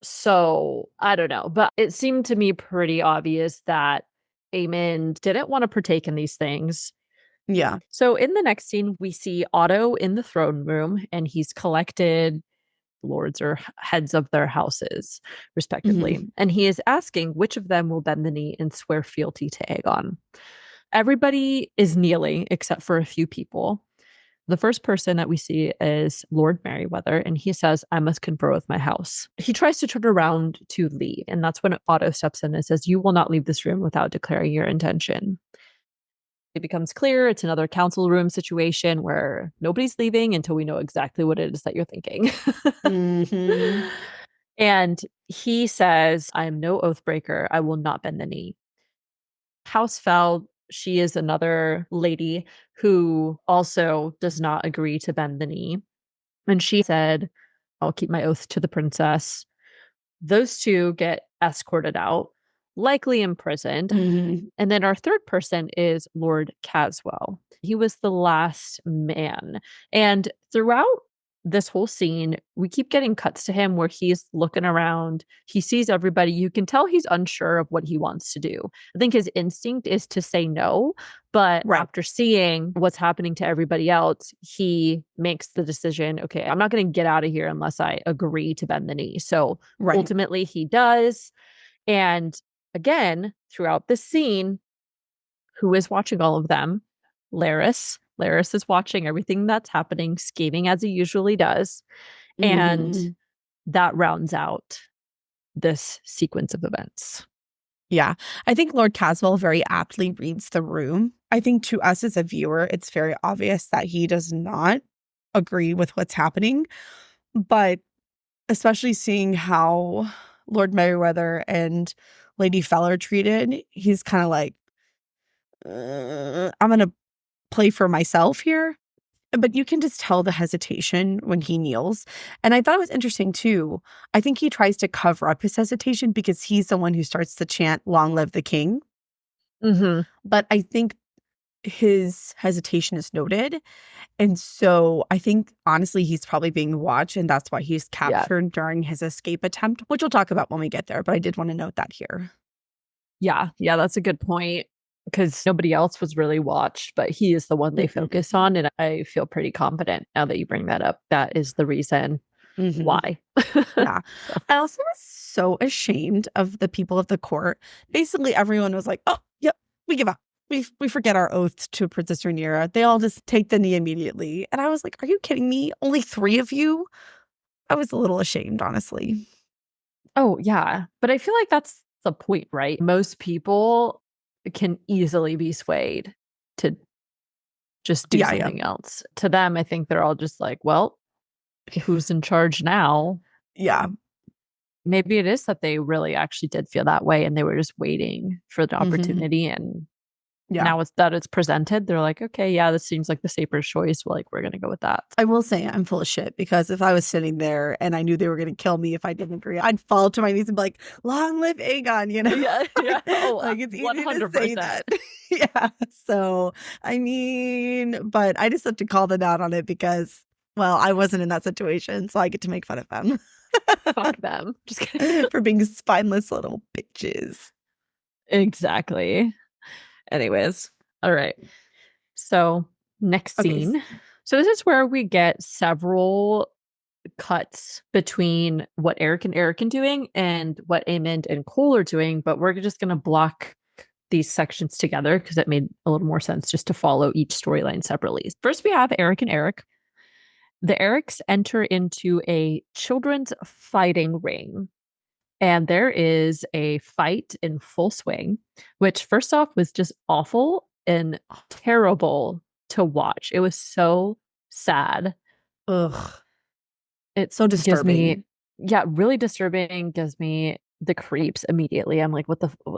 Speaker 2: So I don't know, but it seemed to me pretty obvious that Aemond didn't want to partake in these things.
Speaker 1: Yeah.
Speaker 2: So in the next scene, we see Otto in the throne room, and he's collected lords or heads of their houses, respectively.
Speaker 1: Hmm.
Speaker 2: And he is asking which of them will bend the knee and swear fealty to Aegon. Everybody is kneeling except for a few people. The first person that we see is Lord Merryweather, and he says, I must confer with my house. He tries to turn around to leave, and that's when Otto steps in and says, you will not leave this room without declaring your intention. It becomes clear it's another council room situation where nobody's leaving until we know exactly what it is that you're thinking.
Speaker 1: Hmm.
Speaker 2: And he says, I am no oath breaker. I will not bend the knee. Housefeld, she is another lady who also does not agree to bend the knee. And she said, I'll keep my oath to the princess. Those two get escorted out, likely imprisoned.
Speaker 1: Hmm.
Speaker 2: And then our third person is Lord Caswell. He was the last man. And throughout this whole scene, we keep getting cuts to him where he's looking around. He sees everybody. You can tell he's unsure of what he wants to do. I think his instinct is to say no. But
Speaker 1: Right.
Speaker 2: after seeing what's happening to everybody else, he makes the decision, okay, I'm not going to get out of here unless I agree to bend the knee. So
Speaker 1: Right.
Speaker 2: ultimately, he does. And again, throughout this scene, who is watching all of them? Larys. Larys is watching everything that's happening, scheming as he usually does. And
Speaker 1: Hmm.
Speaker 2: that rounds out this sequence of events.
Speaker 1: Yeah. I think Lord Caswell very aptly reads the room. I think to us as a viewer, it's very obvious that he does not agree with what's happening. But especially seeing how Lord Merryweather and Lady Fell are treated, he's kind of like, I'm going to play for myself here. But you can just tell the hesitation when he kneels. And I thought it was interesting too. I think he tries to cover up his hesitation because he's the one who starts to chant, Long live the king.
Speaker 2: Mm-hmm.
Speaker 1: But I think his hesitation is noted. And so I think, honestly, he's probably being watched, and that's why he's
Speaker 2: Yeah.
Speaker 1: captured during his escape attempt, which we'll talk about when we get there. But I did want to note that here.
Speaker 2: Yeah. Yeah. That's a good point because nobody else was really watched, but he is the one they
Speaker 1: Mm-mm.
Speaker 2: focus on. And I feel pretty confident now that you bring that up. That is the reason
Speaker 1: Mm-hmm.
Speaker 2: why.
Speaker 1: Yeah. I also was so ashamed of the people of the court. Basically, everyone was like, oh, yep, we give up. We forget our oaths to Princess Rhaenyra. They all just take the knee immediately. And I was like, are you kidding me? Only 3 of you? I was a little ashamed, honestly.
Speaker 2: Oh, yeah. But I feel like that's the point, right? Most people can easily be swayed to just do
Speaker 1: Yeah, yeah.
Speaker 2: something else. To them, I think they're all just like, well, who's in charge now?
Speaker 1: Yeah.
Speaker 2: Maybe it is that they really actually did feel that way and they were just waiting for the
Speaker 1: Hmm.
Speaker 2: opportunity. And
Speaker 1: Yeah.
Speaker 2: now it's that it's presented, they're like, okay, yeah, this seems like the safer choice. Well, like, we're going to go with that.
Speaker 1: I will say I'm full of shit because if I was sitting there and I knew they were going to kill me if I didn't agree, I'd fall to my knees and be like, long live Aegon, you know?
Speaker 2: Yeah. Yeah. Oh,
Speaker 1: Like it's easy to
Speaker 2: 100%.
Speaker 1: say that. Yeah. So, I mean, but I just have to call them out on it because, well, I wasn't in that situation. So I get to make fun of them
Speaker 2: Fuck them. Just kidding.
Speaker 1: for being spineless little bitches.
Speaker 2: Exactly. Anyways. All right. So next
Speaker 1: Okay.
Speaker 2: scene. So this is where we get several cuts between what Eric and Eric are doing and what Aemond and Cole are doing, but we're just going to block these sections together because it made a little more sense just to follow each storyline separately. First, we have Eric and Eric. The Erics enter into a children's fighting ring, and there is a fight in full swing, which first off was just awful and terrible to watch. It was so sad.
Speaker 1: Ugh.
Speaker 2: It
Speaker 1: So
Speaker 2: gives
Speaker 1: disturbing.
Speaker 2: me, yeah, really disturbing, gives me the creeps immediately. I'm like,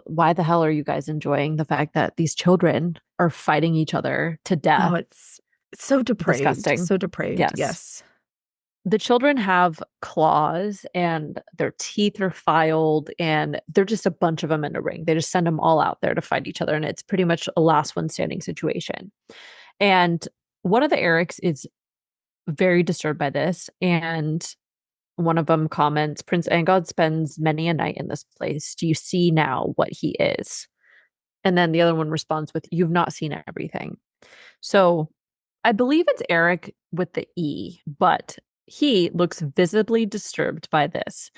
Speaker 2: why the hell are you guys enjoying the fact that these children are fighting each other to
Speaker 1: Oh,
Speaker 2: death?
Speaker 1: it's so depraved.
Speaker 2: Disgusting.
Speaker 1: So depraved.
Speaker 2: Yes.
Speaker 1: Yes.
Speaker 2: The children have claws and their teeth are filed, and they're just a bunch of them in a ring. They just send them all out there to fight each other. And it's pretty much a last one standing situation. And one of the Erics is very disturbed by this. And one of them comments, Prince Aegon spends many a night in this place. Do you see now what he is? And then the other one responds with, you've not seen everything. So I believe it's Eric with the E, but he looks visibly disturbed by this.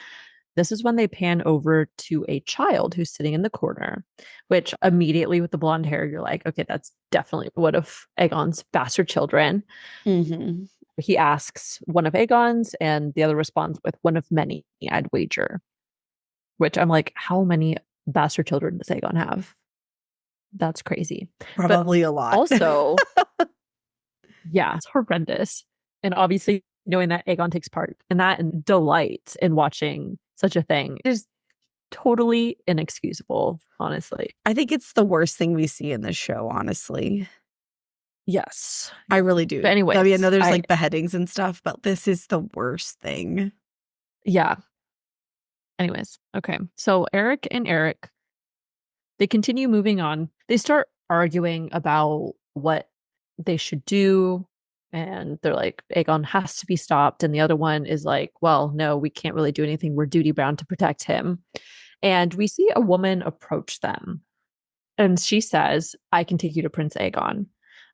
Speaker 2: This is when they pan over to a child who's sitting in the corner, which immediately with the blonde hair, you're like, okay, that's definitely one of Aegon's bastard children.
Speaker 1: Mm-hmm.
Speaker 2: He asks one of Aegon's, and the other responds with one of many, I'd wager. Which I'm like, how many bastard children does Aegon have? That's crazy.
Speaker 1: Probably a lot.
Speaker 2: Also, yeah, it's horrendous. And obviously, knowing that Aegon takes part in that and delights in watching such a thing is totally inexcusable, honestly.
Speaker 1: I think it's the worst thing we see in this show, honestly.
Speaker 2: Yes.
Speaker 1: I really do.
Speaker 2: But anyways,
Speaker 1: I mean, I know there's like beheadings and stuff, but this is the worst thing.
Speaker 2: Yeah. Anyways, okay. So Eric and Eric, they continue moving on. They start arguing about what they should do. And they're like, Aegon has to be stopped. And the other one is like, well, no, we can't really do anything. We're duty bound to protect him. And we see a woman approach them. And she says, I can take you to Prince Aegon.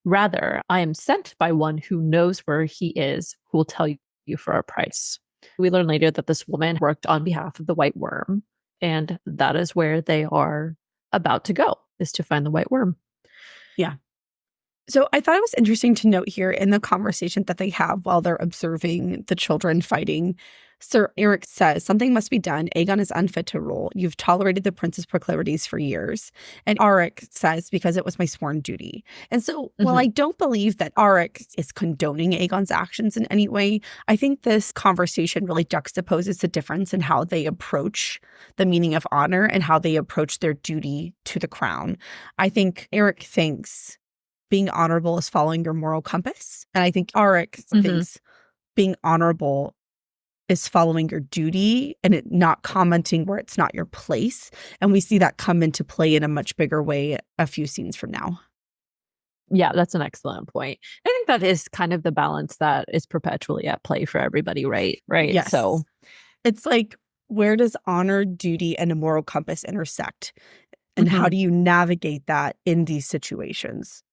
Speaker 2: Rather, I am sent by one who knows where he is, who will tell you for a price. We learn later that this woman worked on behalf of the White Worm. And that is where they are about to go, is to find the White Worm.
Speaker 1: Yeah. So I thought it was interesting to note here in the conversation that they have while they're observing the children fighting. Sir Eric says, something must be done. Aegon is unfit to rule. You've tolerated the prince's proclivities for years. And Auric says, because it was my sworn duty. And so while I don't believe that Auric is condoning Aegon's actions in any way, I think this conversation really juxtaposes the difference in how they approach the meaning of honor and how they approach their duty to the crown. I think Eric thinks being honorable is following your moral compass. And I think Auric thinks being honorable is following your duty and it not commenting where it's not your place. And we see that come into play in a much bigger way a few scenes from now.
Speaker 2: Yeah, that's an excellent point. I think that is kind of the balance that is perpetually at play for everybody, right? Right.
Speaker 1: Yes.
Speaker 2: So
Speaker 1: it's like, where does honor, duty, and a moral compass intersect? And how do you navigate that in these situations?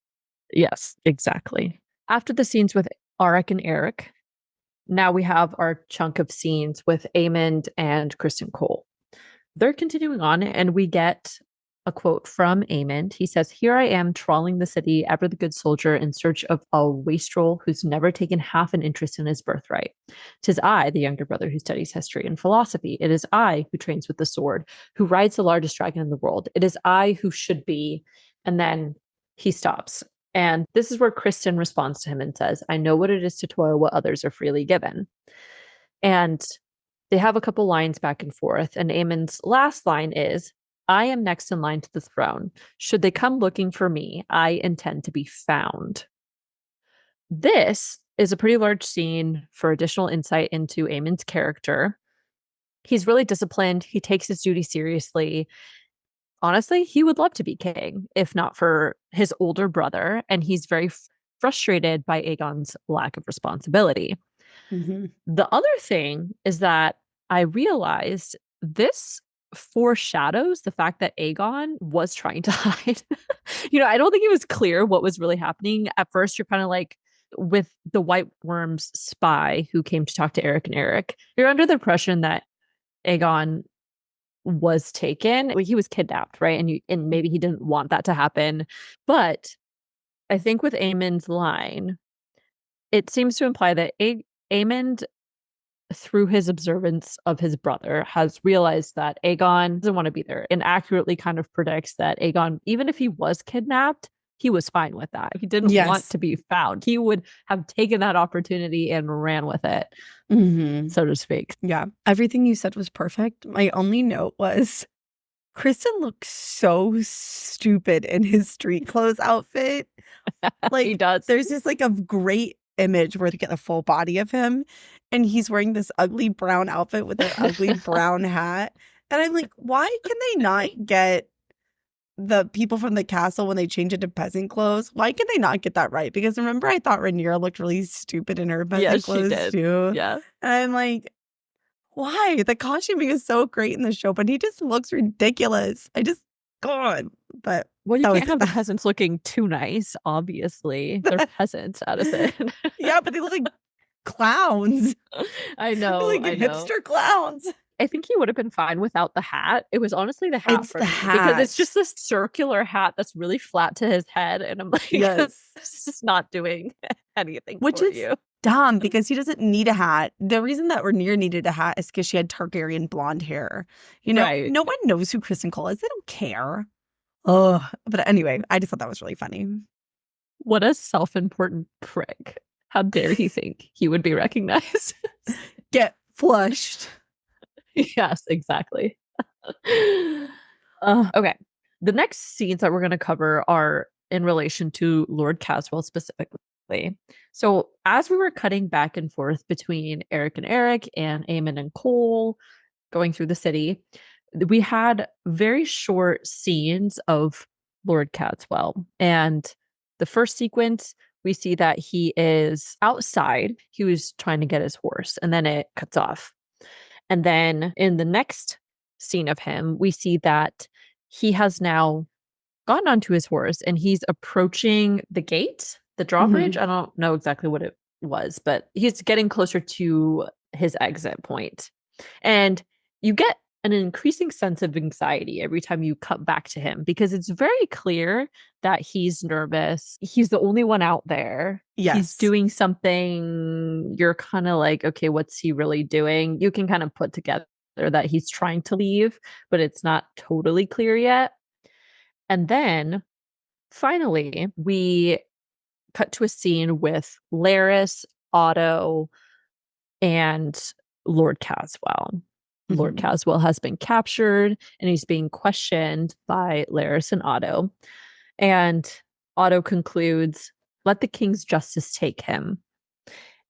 Speaker 2: Yes, exactly. After the scenes with Auric and Eric, now we have our chunk of scenes with Aemond and Kristen Cole. They're continuing on, and we get a quote from Aemond. He says, here I am trawling the city, ever the good soldier, in search of a wastrel who's never taken half an interest in his birthright. 'Tis I, the younger brother, who studies history and philosophy. It is I who trains with the sword, who rides the largest dragon in the world. It is I who should be. And then he stops. And this is where Kristen responds to him and says, I know what it is to toil what others are freely given. And they have a couple lines back and forth. And Aemond's last line is, I am next in line to the throne. Should they come looking for me, I intend to be found. This is a pretty large scene for additional insight into Aemond's character. He's really disciplined. He takes his duty seriously. Honestly, he would love to be king, if not for his older brother. And he's very frustrated by Aegon's lack of responsibility. The other thing is that I realized this foreshadows the fact that Aegon was trying to hide. I don't think it was clear what was really happening. At first, you're kind of like, with the White Worm's spy who came to talk to Eric and Eric, you're under the impression that Aegon was taken. He was kidnapped, right? And maybe he didn't want that to happen. But I think with Aemond's line, it seems to imply that Aemond, through his observance of his brother, has realized that Aegon doesn't want to be there, and accurately kind of predicts that Aegon, even if he was kidnapped, he was fine with that. He didn't want to be found. He would have taken that opportunity and ran with it, so to speak.
Speaker 1: Yeah. Everything you said was perfect. My only note was Kristen looks so stupid in his street clothes outfit. Like,
Speaker 2: he does.
Speaker 1: There's this like a great image where they get the full body of him, and he's wearing this ugly brown outfit with an ugly brown hat. And I'm like, why can they not get the people from the castle when they change into peasant clothes? Why can they not get that right? Because remember, I thought Rhaenyra looked really stupid in her peasant clothes too.
Speaker 2: Yeah.
Speaker 1: And I'm like, why? The costuming is so great in the show, but he just looks ridiculous. God. But
Speaker 2: well, you can't have the peasants looking too nice, obviously. They're peasants, Addison.
Speaker 1: Yeah, but they look like clowns.
Speaker 2: I know.
Speaker 1: Like hipster clowns.
Speaker 2: I think he would have been fine without the hat. It was honestly the hat for me,
Speaker 1: hat.
Speaker 2: because it's just this circular hat that's really flat to his head, and I'm like,
Speaker 1: yes,
Speaker 2: it's just not doing anything
Speaker 1: Which
Speaker 2: for
Speaker 1: is
Speaker 2: you.
Speaker 1: Dumb, because he doesn't need a hat. The reason that Rhaenyra needed a hat is because she had Targaryen blonde hair. You know, No one knows who Kristen Cole is. They don't care. Oh, but anyway, I just thought that was really funny.
Speaker 2: What a self-important prick. How dare he think he would be recognized?
Speaker 1: Get flushed.
Speaker 2: Yes, exactly. Okay. The next scenes that we're going to cover are in relation to Lord Caswell specifically. So as we were cutting back and forth between Eric and Aemond and Cole going through the city, we had very short scenes of Lord Caswell. And the first sequence, we see that he is outside. He was trying to get his horse, and then it cuts off. And then in the next scene of him, we see that he has now gotten onto his horse and he's approaching the gate, the drawbridge. I don't know exactly what it was, but he's getting closer to his exit point. And you get an increasing sense of anxiety every time you cut back to him, because it's very clear that he's nervous. He's the only one out there.
Speaker 1: Yes.
Speaker 2: He's doing something. You're kind of like, okay, what's he really doing? You can kind of put together that he's trying to leave, but it's not totally clear yet. And then finally, we cut to a scene with Larys, Otto, and Lord Caswell. Lord Caswell has been captured and he's being questioned by Larys and Otto. And Otto concludes, let the king's justice take him.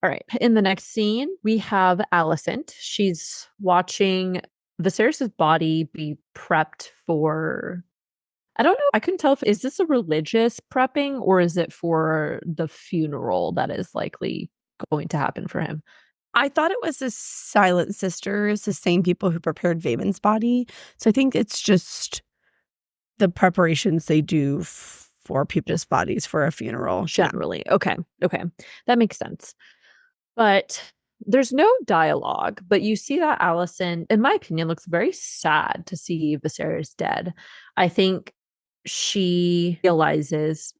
Speaker 2: All right. In the next scene, we have Alicent. She's watching Viserys' body be prepped for, I don't know. I couldn't tell is this a religious prepping or is it for the funeral that is likely going to happen for him?
Speaker 1: I thought it was the Silent Sisters, the same people who prepared Vaemon's body. So I think it's just the preparations they do for people's bodies for a funeral.
Speaker 2: Generally. Yeah. Okay. That makes sense. But there's no dialogue, but you see that Alicent, in my opinion, looks very sad to see Viserys dead. I think she realizes,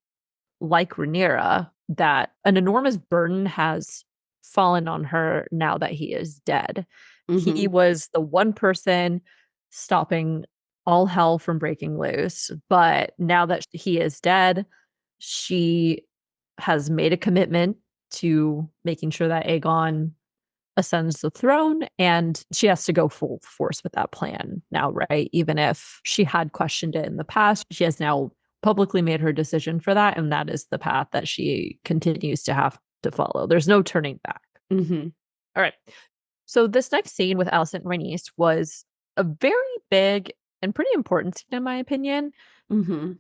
Speaker 2: like Rhaenyra, that an enormous burden has fallen on her now that he is dead. He was the one person stopping all hell from breaking loose, but now that he is dead, she has made a commitment to making sure that Aegon ascends the throne, and she has to go full force with that plan now, right? Even if she had questioned it in the past, she has now publicly made her decision for that, and that is the path that she continues to have to follow. There's no turning back. All right. So this next scene with Alicent and Rhaenys was a very big and pretty important scene, in my opinion.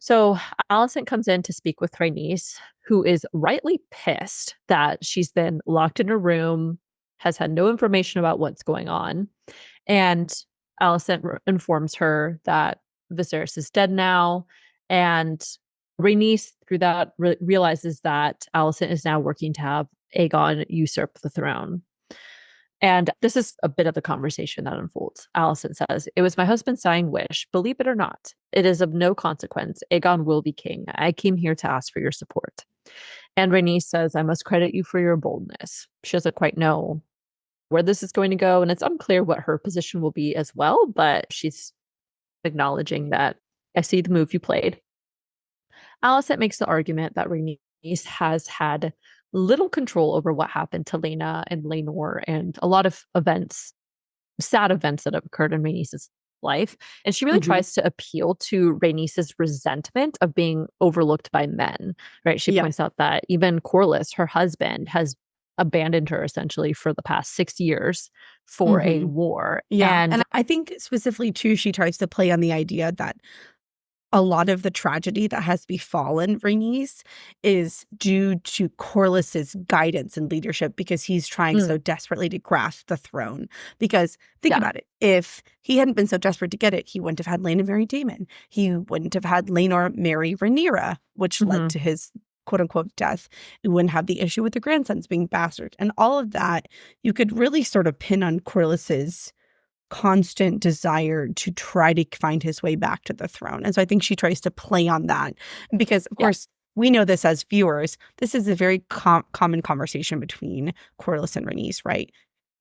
Speaker 2: So Alicent comes in to speak with Rhaenys, who is rightly pissed that she's been locked in her room, has had no information about what's going on. And Alicent informs her that Viserys is dead now. And Rhaenys through that, realizes that Alicent is now working to have Aegon usurp the throne. And this is a bit of the conversation that unfolds. Alicent says, "It was my husband's dying wish. Believe it or not, it is of no consequence. Aegon will be king. I came here to ask for your support." And Rhaenys says, "I must credit you for your boldness." She doesn't quite know where this is going to go, and it's unclear what her position will be as well, but she's acknowledging that I see the move you played. Alicent makes the argument that Rhaenys has had little control over what happened to Laena and Laenor and a lot of events, sad events that have occurred in Rhaenys' life. And she really tries to appeal to Rhaenys' resentment of being overlooked by men, right? She points out that even Corlys, her husband, has abandoned her essentially for the past 6 years for a war.
Speaker 1: Yeah. And I think specifically too, she tries to play on the idea that a lot of the tragedy that has befallen Rhaenys is due to Corlys's guidance and leadership, because he's trying so desperately to grasp the throne. Because think about it. If he hadn't been so desperate to get it, he wouldn't have had Laena marry Daemon. He wouldn't have had Laenor marry Rhaenyra, which led to his quote unquote death. He wouldn't have the issue with the grandsons being bastards. And all of that, you could really sort of pin on Corlys's constant desire to try to find his way back to the throne. And so I think she tries to play on that, because of course we know this as viewers. This is a very common conversation between Corlys and Rhaenys, right?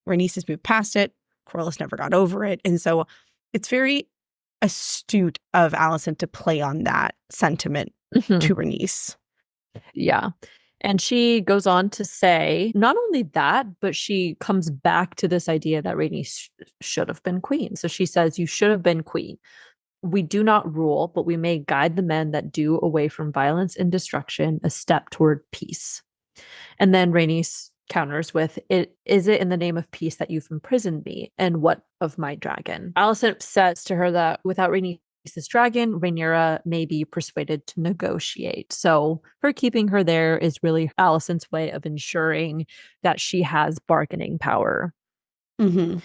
Speaker 1: Rhaenys has moved past it. Corlys never got over it. And so it's very astute of Alicent to play on that sentiment to Rhaenys.
Speaker 2: Yeah. And she goes on to say, not only that, but she comes back to this idea that Rhaenys should have been queen. So she says, "You should have been queen. We do not rule, but we may guide the men that do away from violence and destruction a step toward peace." And then Rhaenys counters with, "Is it in the name of peace that you've imprisoned me? And what of my dragon?" Alicent says to her that without Rhaenys' dragon, Rhaenyra may be persuaded to negotiate. So her keeping her there is really Alicent's way of ensuring that she has bargaining power. And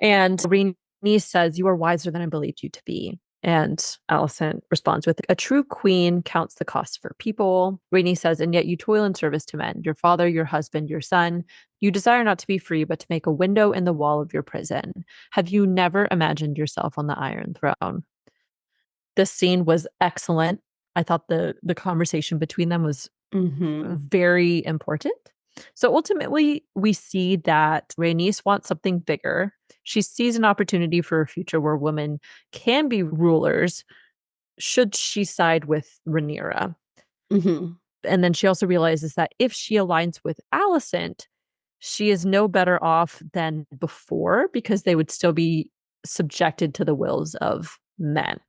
Speaker 2: Rhaenys says, "You are wiser than I believed you to be." And Alicent responds with, "A true queen counts the cost for people." Rhaenys says, "And yet you toil in service to men, your father, your husband, your son. You desire not to be free, but to make a window in the wall of your prison. Have you never imagined yourself on the Iron Throne?" This scene was excellent. I thought the conversation between them was very important. So ultimately, we see that Rhaenys wants something bigger. She sees an opportunity for a future where women can be rulers should she side with Rhaenyra. And then she also realizes that if she aligns with Alicent, she is no better off than before, because they would still be subjected to the wills of men.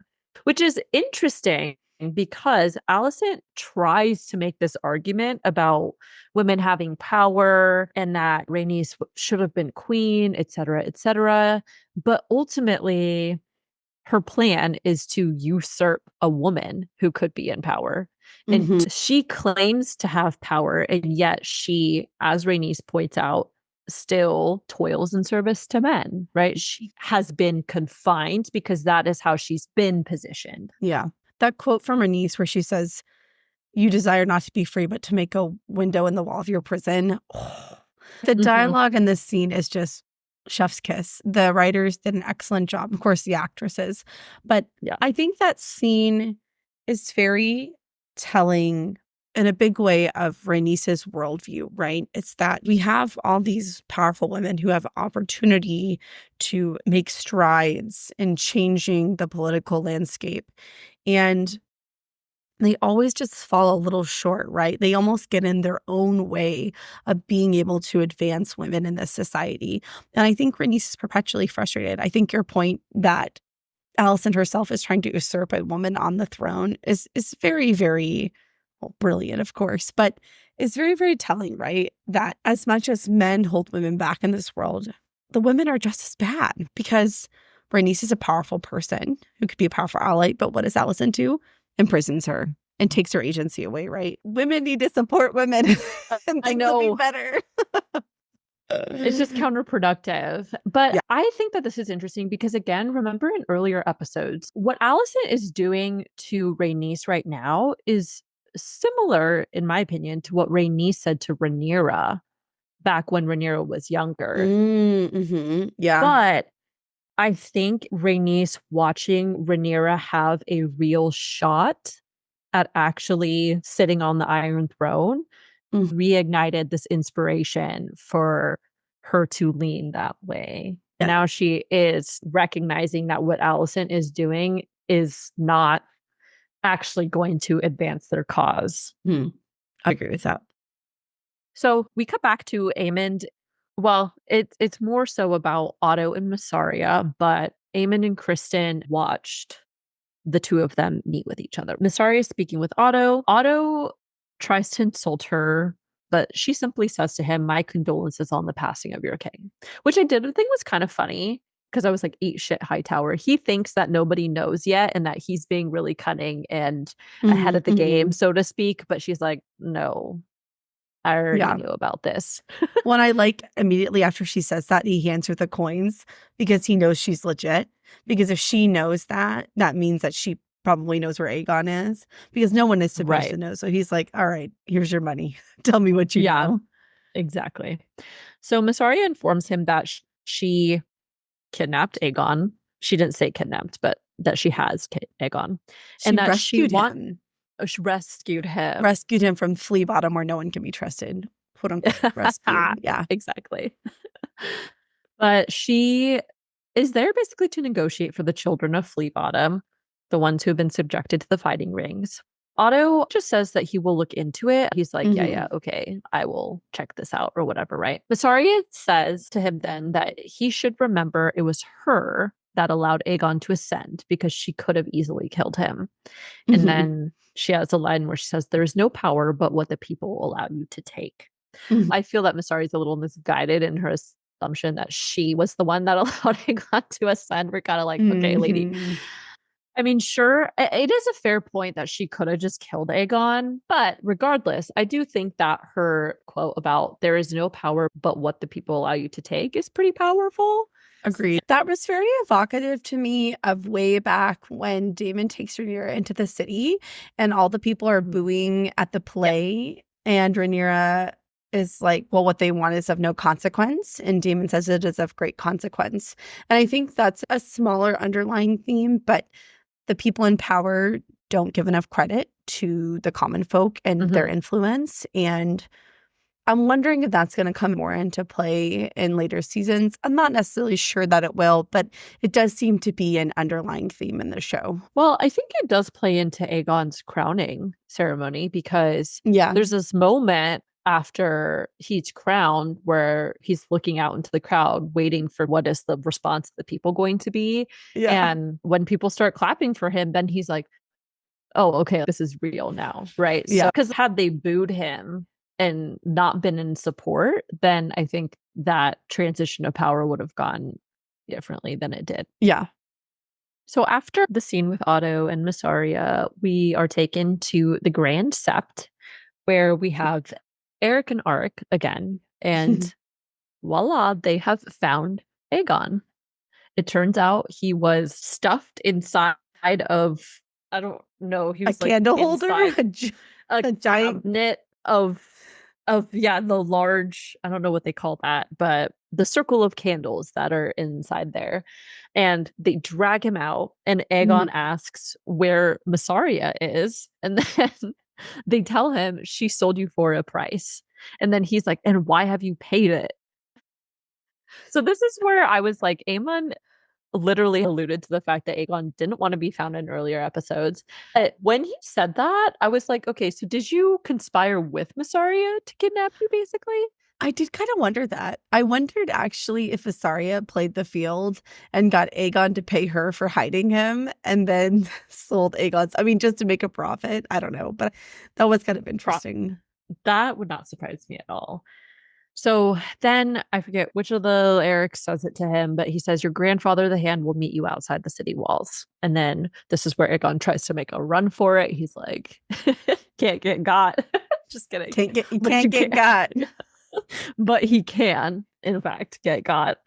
Speaker 2: Which is interesting, because Alicent tries to make this argument about women having power and that Rhaenys should have been queen, et cetera, but ultimately her plan is to usurp a woman who could be in power. And she claims to have power, and yet she, as Rhaenys points out, still toils in service to men, right? She has been confined because that is how she's been positioned.
Speaker 1: Yeah. That quote from Rhaenys where she says, "You desire not to be free, but to make a window in the wall of your prison." Oh, the dialogue in this scene is just chef's kiss. The writers did an excellent job. Of course, the actresses. But I think that scene is very telling in a big way of Rhaenys' worldview, right? It's that we have all these powerful women who have opportunity to make strides in changing the political landscape. And they always just fall a little short, right? They almost get in their own way of being able to advance women in this society. And I think Rhaenys is perpetually frustrated. I think your point that Alicent herself is trying to usurp a woman on the throne is very, very brilliant, of course, but it's very, very telling, right? That as much as men hold women back in this world, the women are just as bad, because Rhaenys is a powerful person who could be a powerful ally, but what does Alicent do? Imprisons her and takes her agency away, right? Women need to support women and things will be better.
Speaker 2: It's just counterproductive. But I think that this is interesting because, again, remember in earlier episodes, what Alicent is doing to Rhaenys right now is similar, in my opinion, to what Rhaenys said to Rhaenyra back when Rhaenyra was younger.
Speaker 1: Yeah.
Speaker 2: But I think Rhaenys watching Rhaenyra have a real shot at actually sitting on the Iron Throne reignited this inspiration for her to lean that way. And now she is recognizing that what Alicent is doing is not actually going to advance their cause.
Speaker 1: I agree with that.
Speaker 2: So we cut back to Aemond. Well, it's more so about Otto and Mysaria, but Aemond and Kristen watched the two of them meet with each other. Mysaria is speaking with Otto. Otto tries to insult her, but she simply says to him, "My condolences on the passing of your king," which I did think was kind of funny because I was like, eat shit, Hightower. He thinks that nobody knows yet and that he's being really cunning and ahead of the game, so to speak. But she's like, no, I already knew about this.
Speaker 1: When I like immediately after she says that, he hands her the coins because he knows she's legit. Because if she knows that, that means that she probably knows where Aegon is because no one is supposed to know. So he's like, all right, here's your money. Tell me what you know.
Speaker 2: Exactly. So Mysaria informs him that she kidnapped Aegon. She didn't say kidnapped, but that she has Aegon.
Speaker 1: And that she
Speaker 2: rescued him.
Speaker 1: Rescued him from Flea Bottom where no one can be trusted. Quote unquote rescue. Yeah.
Speaker 2: Exactly. But she is there basically to negotiate for the children of Flea Bottom, the ones who have been subjected to the fighting rings. Otto just says that he will look into it. He's like, yeah, okay, I will check this out or whatever, right? Mysaria says to him then that he should remember it was her that allowed Aegon to ascend because she could have easily killed him. And then she has a line where she says, "There is no power but what the people will allow you to take." I feel that Mysaria is a little misguided in her assumption that she was the one that allowed Aegon to ascend. We're kind of like, okay, lady. I mean, sure, it is a fair point that she could have just killed Aegon. But regardless, I do think that her quote about "there is no power but what the people allow you to take" is pretty powerful.
Speaker 1: Agreed. That was very evocative to me of way back when Daemon takes Rhaenyra into the city and all the people are booing at the play. And Rhaenyra is like, well, what they want is of no consequence. And Daemon says it is of great consequence. And I think that's a smaller underlying theme, but the people in power don't give enough credit to the common folk and their influence. And I'm wondering if that's going to come more into play in later seasons. I'm not necessarily sure that it will, but it does seem to be an underlying theme in the show.
Speaker 2: Well, I think it does play into Aegon's crowning ceremony because there's this moment after he's crowned where he's looking out into the crowd waiting for what is the response of the people going to be. And when people start clapping for him, then he's like, oh, okay, this is real now, right? So, because had they booed him and not been in support, then I think that transition of power would have gone differently than it did. So after the scene with Otto and Mysaria, we are taken to the Grand Sept, where we have Eric and Arik again, and voila, they have found Aegon. It turns out he was stuffed inside of, I don't know, he was
Speaker 1: a candle holder,
Speaker 2: a giant knit of the large, I don't know what they call that, but the circle of candles that are inside there. And they drag him out, and Aegon asks where Mysaria is, and then they tell him she sold you for a price. And then he's like, and why have you paid it? So this is where I was like, Aemon literally alluded to the fact that Aegon didn't want to be found in earlier episodes. But when he said that, I was like, okay, so did you conspire with Mysaria to kidnap you, basically?
Speaker 1: I did kind of wonder that. I wondered actually if Mysaria played the field and got Aegon to pay her for hiding him and then sold Aegon's, I mean, just to make a profit. I don't know, but that was kind of interesting.
Speaker 2: That would not surprise me at all. So then I forget which of the Eric says it to him, but he says, your grandfather, the Hand, will meet you outside the city walls. And then this is where Aegon tries to make a run for it. He's like, can't get got. Just kidding.
Speaker 1: You can't get got.
Speaker 2: But he can, in fact, get got.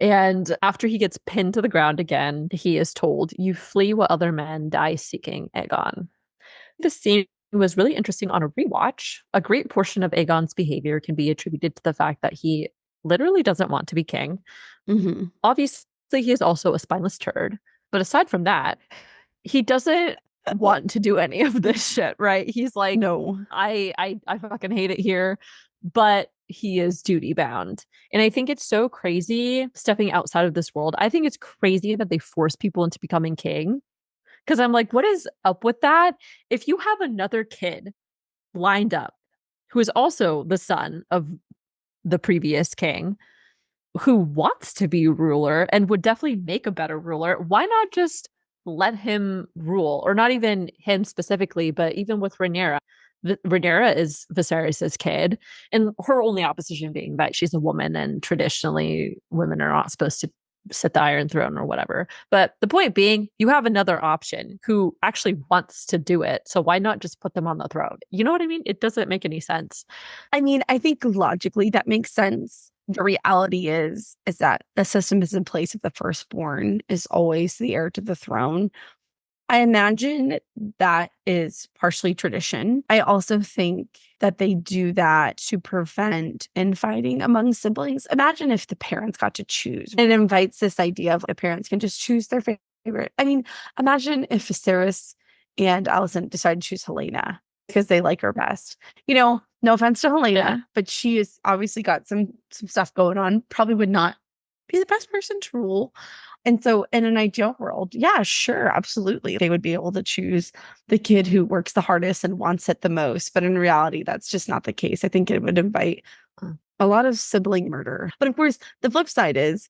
Speaker 2: And after he gets pinned to the ground again, he is told, you flee while other men die seeking Aegon. The scene was really interesting on a rewatch. A great portion of Aegon's behavior can be attributed to the fact that he literally doesn't want to be king.
Speaker 1: Mm-hmm.
Speaker 2: Obviously, he is also a spineless turd. But aside from that, he doesn't want to do any of this shit, right? He's like,
Speaker 1: No.
Speaker 2: I fucking hate it here, but he is duty bound. And I think it's so crazy stepping outside of this world. I think it's crazy that they force people into becoming king. Because I'm like, what is up with that? If you have another kid lined up who is also the son of the previous king, who wants to be ruler and would definitely make a better ruler, why not just let him rule? Or not even him specifically, but even with Rhaenyra. Rhaenyra is Viserys's kid, and her only opposition being that she's a woman, and traditionally women are not supposed to sit the Iron Throne or whatever. But the point being, you have another option who actually wants to do it. So why not just put them on the throne? You know what I mean? It doesn't make any sense.
Speaker 1: I mean, I think logically that makes sense. The reality is that the system is in place if the firstborn is always the heir to the throne. I imagine that is partially tradition. I also think that they do that to prevent infighting among siblings. Imagine if the parents got to choose. It invites this idea of the parents can just choose their favorite. I mean, imagine if Viserys and Alicent decided to choose Helena because they like her best. You know, no offense to Helena, but she has obviously got some stuff going on. Probably would not be the best person to rule. And so in an ideal world, yeah, sure, absolutely. They would be able to choose the kid who works the hardest and wants it the most. But in reality, that's just not the case. I think it would invite a lot of sibling murder. But of course, the flip side is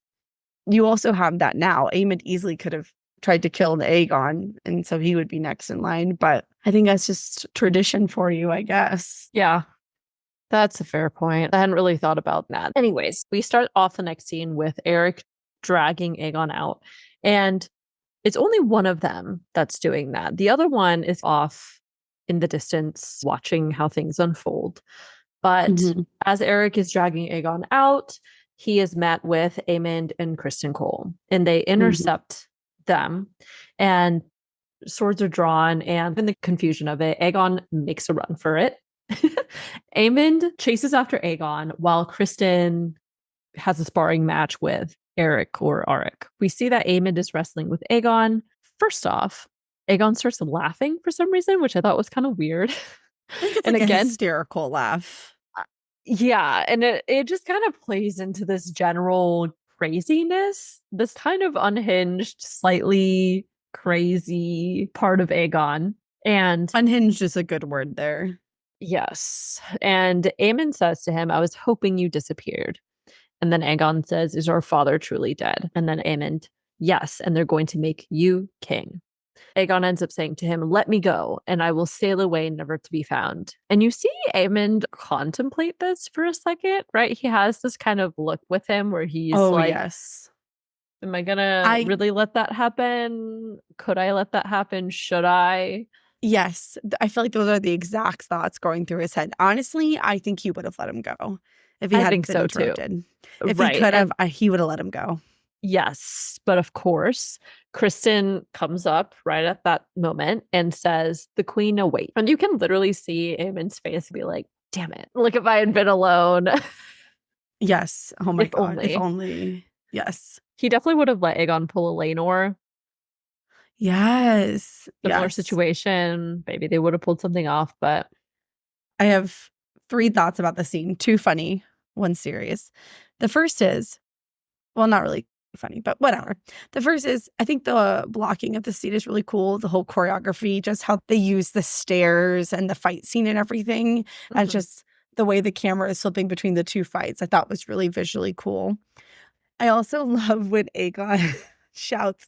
Speaker 1: you also have that now. Aemond easily could have tried to kill the Aegon, and so he would be next in line. But I think that's just tradition for you, I guess.
Speaker 2: Yeah. That's a fair point. I hadn't really thought about that. Anyways, we start off the next scene with Eric dragging Aegon out. And it's only one of them that's doing that. The other one is off in the distance watching how things unfold. But as Eric is dragging Aegon out, he is met with Aemond and Criston Cole. And they intercept them. And swords are drawn. And in the confusion of it, Aegon makes a run for it. Aemond chases after Aegon while Criston has a sparring match with Eric or Arik. We see that Aemond is wrestling with Aegon. First off, Aegon starts laughing for some reason, which I thought was kind of weird.
Speaker 1: I think it's like a hysterical laugh.
Speaker 2: Yeah, and it just kind of plays into this general craziness, this kind of unhinged, slightly crazy part of Aegon. And
Speaker 1: unhinged is a good word there.
Speaker 2: Yes. And Aemond says to him, I was hoping you disappeared. And then Aegon says, is our father truly dead? And then Aemond, yes, and they're going to make you king. Aegon ends up saying to him, let me go, and I will sail away never to be found. And you see Aemond contemplate this for a second, right? He has this kind of look with him where he's
Speaker 1: yes.
Speaker 2: Am I gonna really let that happen? Could I let that happen? Should I?
Speaker 1: Yes, I feel like those are the exact thoughts going through his head. Honestly, I think he would have let him go if he hadn't been interrupted. Too. If he could have, he would have let him go.
Speaker 2: Yes, but of course, Criston comes up right at that moment and says, the queen awaits. And you can literally see Aemond's face be like, damn it, look if I had been alone.
Speaker 1: Yes. Oh my God. If only. Yes.
Speaker 2: He definitely would have let Aegon pull a Laenor.
Speaker 1: Yes.
Speaker 2: Similar situation. Maybe they would have pulled something off, but
Speaker 1: I have 3 thoughts about the scene. 2 funny, 1 serious. The first is, well, not really funny, but whatever. The first is, I think the blocking of the scene is really cool. The whole choreography, just how they use the stairs and the fight scene and everything. And just the way the camera is flipping between the 2 fights, I thought was really visually cool. I also love when Aegon shouts,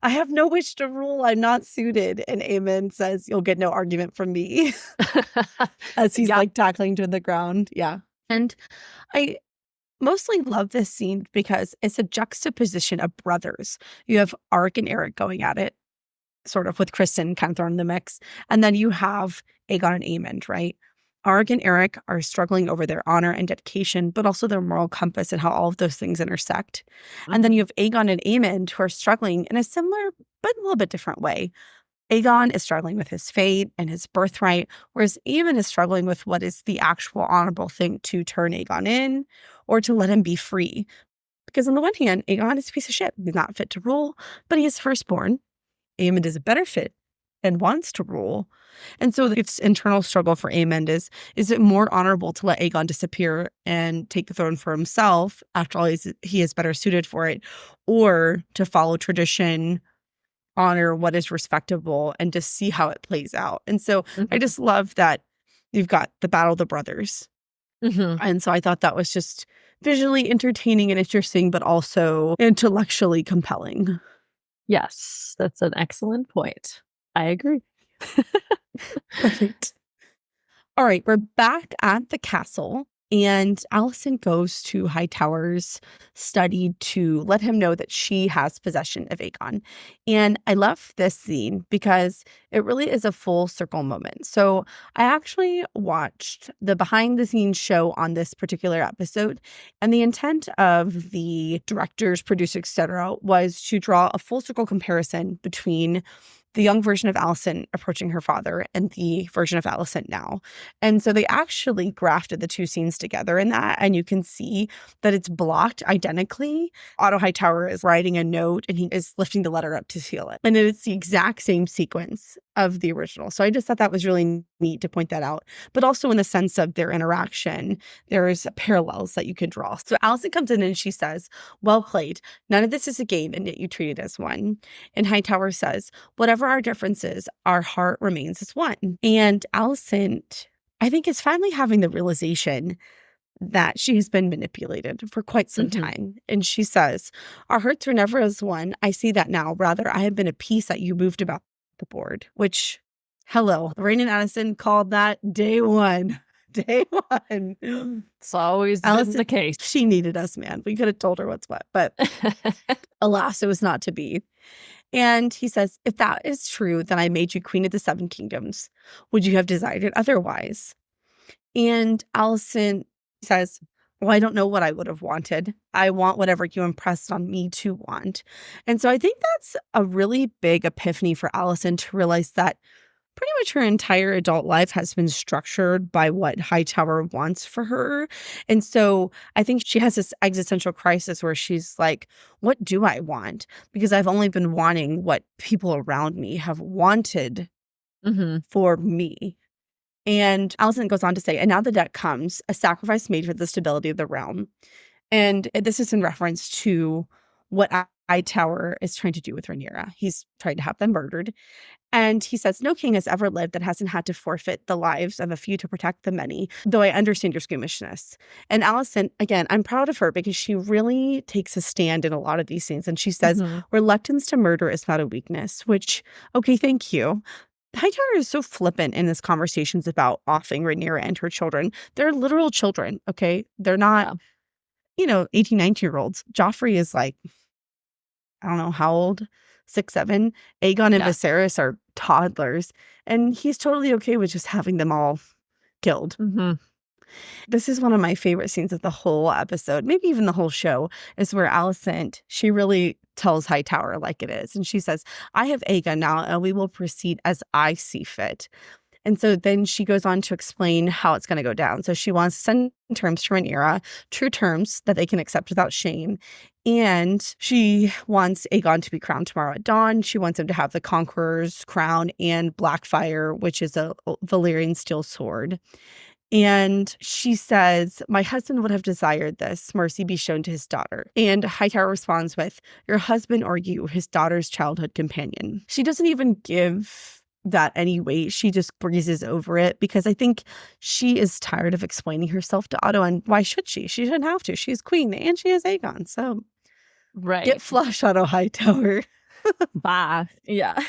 Speaker 1: I have no wish to rule, I'm not suited. And Aemond says, you'll get no argument from me. As he's like tackling to the ground. Yeah. And I mostly love this scene because it's a juxtaposition of brothers. You have Arik and Eric going at it, sort of with Criston kind of thrown in the mix. And then you have Aegon and Aemond, right? Arik and Eric are struggling over their honor and dedication, but also their moral compass and how all of those things intersect. And then you have Aegon and Aemond who are struggling in a similar but a little bit different way. Aegon is struggling with his fate and his birthright, whereas Aemon is struggling with what is the actual honorable thing to turn Aegon in or to let him be free. Because on the one hand, Aegon is a piece of shit. He's not fit to rule, but he is firstborn. Aemon is a better fit and wants to rule. And so its internal struggle for Aemon is it more honorable to let Aegon disappear and take the throne for himself, after all he is better suited for it, or to follow tradition, honor what is respectable, and just see how it plays out. And so I just love that you've got the Battle of the Brothers. And so I thought that was just visually entertaining and interesting, but also intellectually compelling.
Speaker 2: Yes, that's an excellent point. I agree.
Speaker 1: Perfect. All right, we're back at the castle, and Alicent goes to Hightower's study to let him know that she has possession of Aegon. And I love this scene because it really is a full circle moment. So I actually watched the behind the scenes show on this particular episode, and the intent of the directors, producers, etc., was to draw a full circle comparison between the young version of Alicent approaching her father and the version of Alicent now. And so they actually grafted the two scenes together in that, and you can see that it's blocked identically. Otto Hightower is writing a note and he is lifting the letter up to seal it. And it's the exact same sequence of the original. So I just thought that was really neat to point that out. But also in the sense of their interaction, there's parallels that you can draw. So Alicent comes in and she says, "Well played. None of this is a game, and yet you treat it as one." And Hightower says, "Whatever our differences, our heart remains as one." And Alicent, I think, is finally having the realization that she's been manipulated for quite some time. And she says, "Our hearts were never as one. I see that now. Rather, I have been a piece that you moved about the board," which, hello, Rhaenys Addison called that day one. Day one.
Speaker 2: It's always been the case.
Speaker 1: She needed us, man. We could have told her what's what, but alas, it was not to be. And he says, "If that is true, then I made you queen of the seven kingdoms. Would you have desired it otherwise?" And Alicent says, "Well, I don't know what I would have wanted. I want whatever you impressed on me to want." And so I think that's a really big epiphany for Alicent to realize that pretty much her entire adult life has been structured by what Hightower wants for her. And so I think she has this existential crisis where she's like, what do I want? Because I've only been wanting what people around me have wanted for me. And Alicent goes on to say, "And now the debt comes, a sacrifice made for the stability of the realm." And this is in reference to what Hightower is trying to do with Rhaenyra. He's trying to have them murdered. And he says, "No king has ever lived that hasn't had to forfeit the lives of a few to protect the many, though I understand your squeamishness." And Alicent, again, I'm proud of her because she really takes a stand in a lot of these things. And she says, "Reluctance to murder is not a weakness," which, okay, thank you. Hightower is so flippant in his conversations about offing Rhaenyra and her children. They're literal children, okay? They're not, 18, 19-year-olds. Joffrey is like, I don't know how old, 6, 7. Aegon and Viserys are toddlers. And he's totally okay with just having them all killed. This is one of my favorite scenes of the whole episode, maybe even the whole show, is where Alicent, she really tells Hightower like it is. And she says, "I have Aegon now, and we will proceed as I see fit." And so then she goes on to explain how it's going to go down. So she wants to send terms to Rhaenyra, true terms that they can accept without shame. And she wants Aegon to be crowned tomorrow at dawn. She wants him to have the Conqueror's crown and Blackfire, which is a Valyrian steel sword. And she says, "My husband would have desired this, mercy be shown to his daughter." And Hightower responds with, "Your husband or you, his daughter's childhood companion." She doesn't even give that any weight. She just breezes over it because I think she is tired of explaining herself to Otto. And why should she? She shouldn't have to. She's queen and she is Aegon. So get flush, Otto Hightower.
Speaker 2: Bye. Yeah.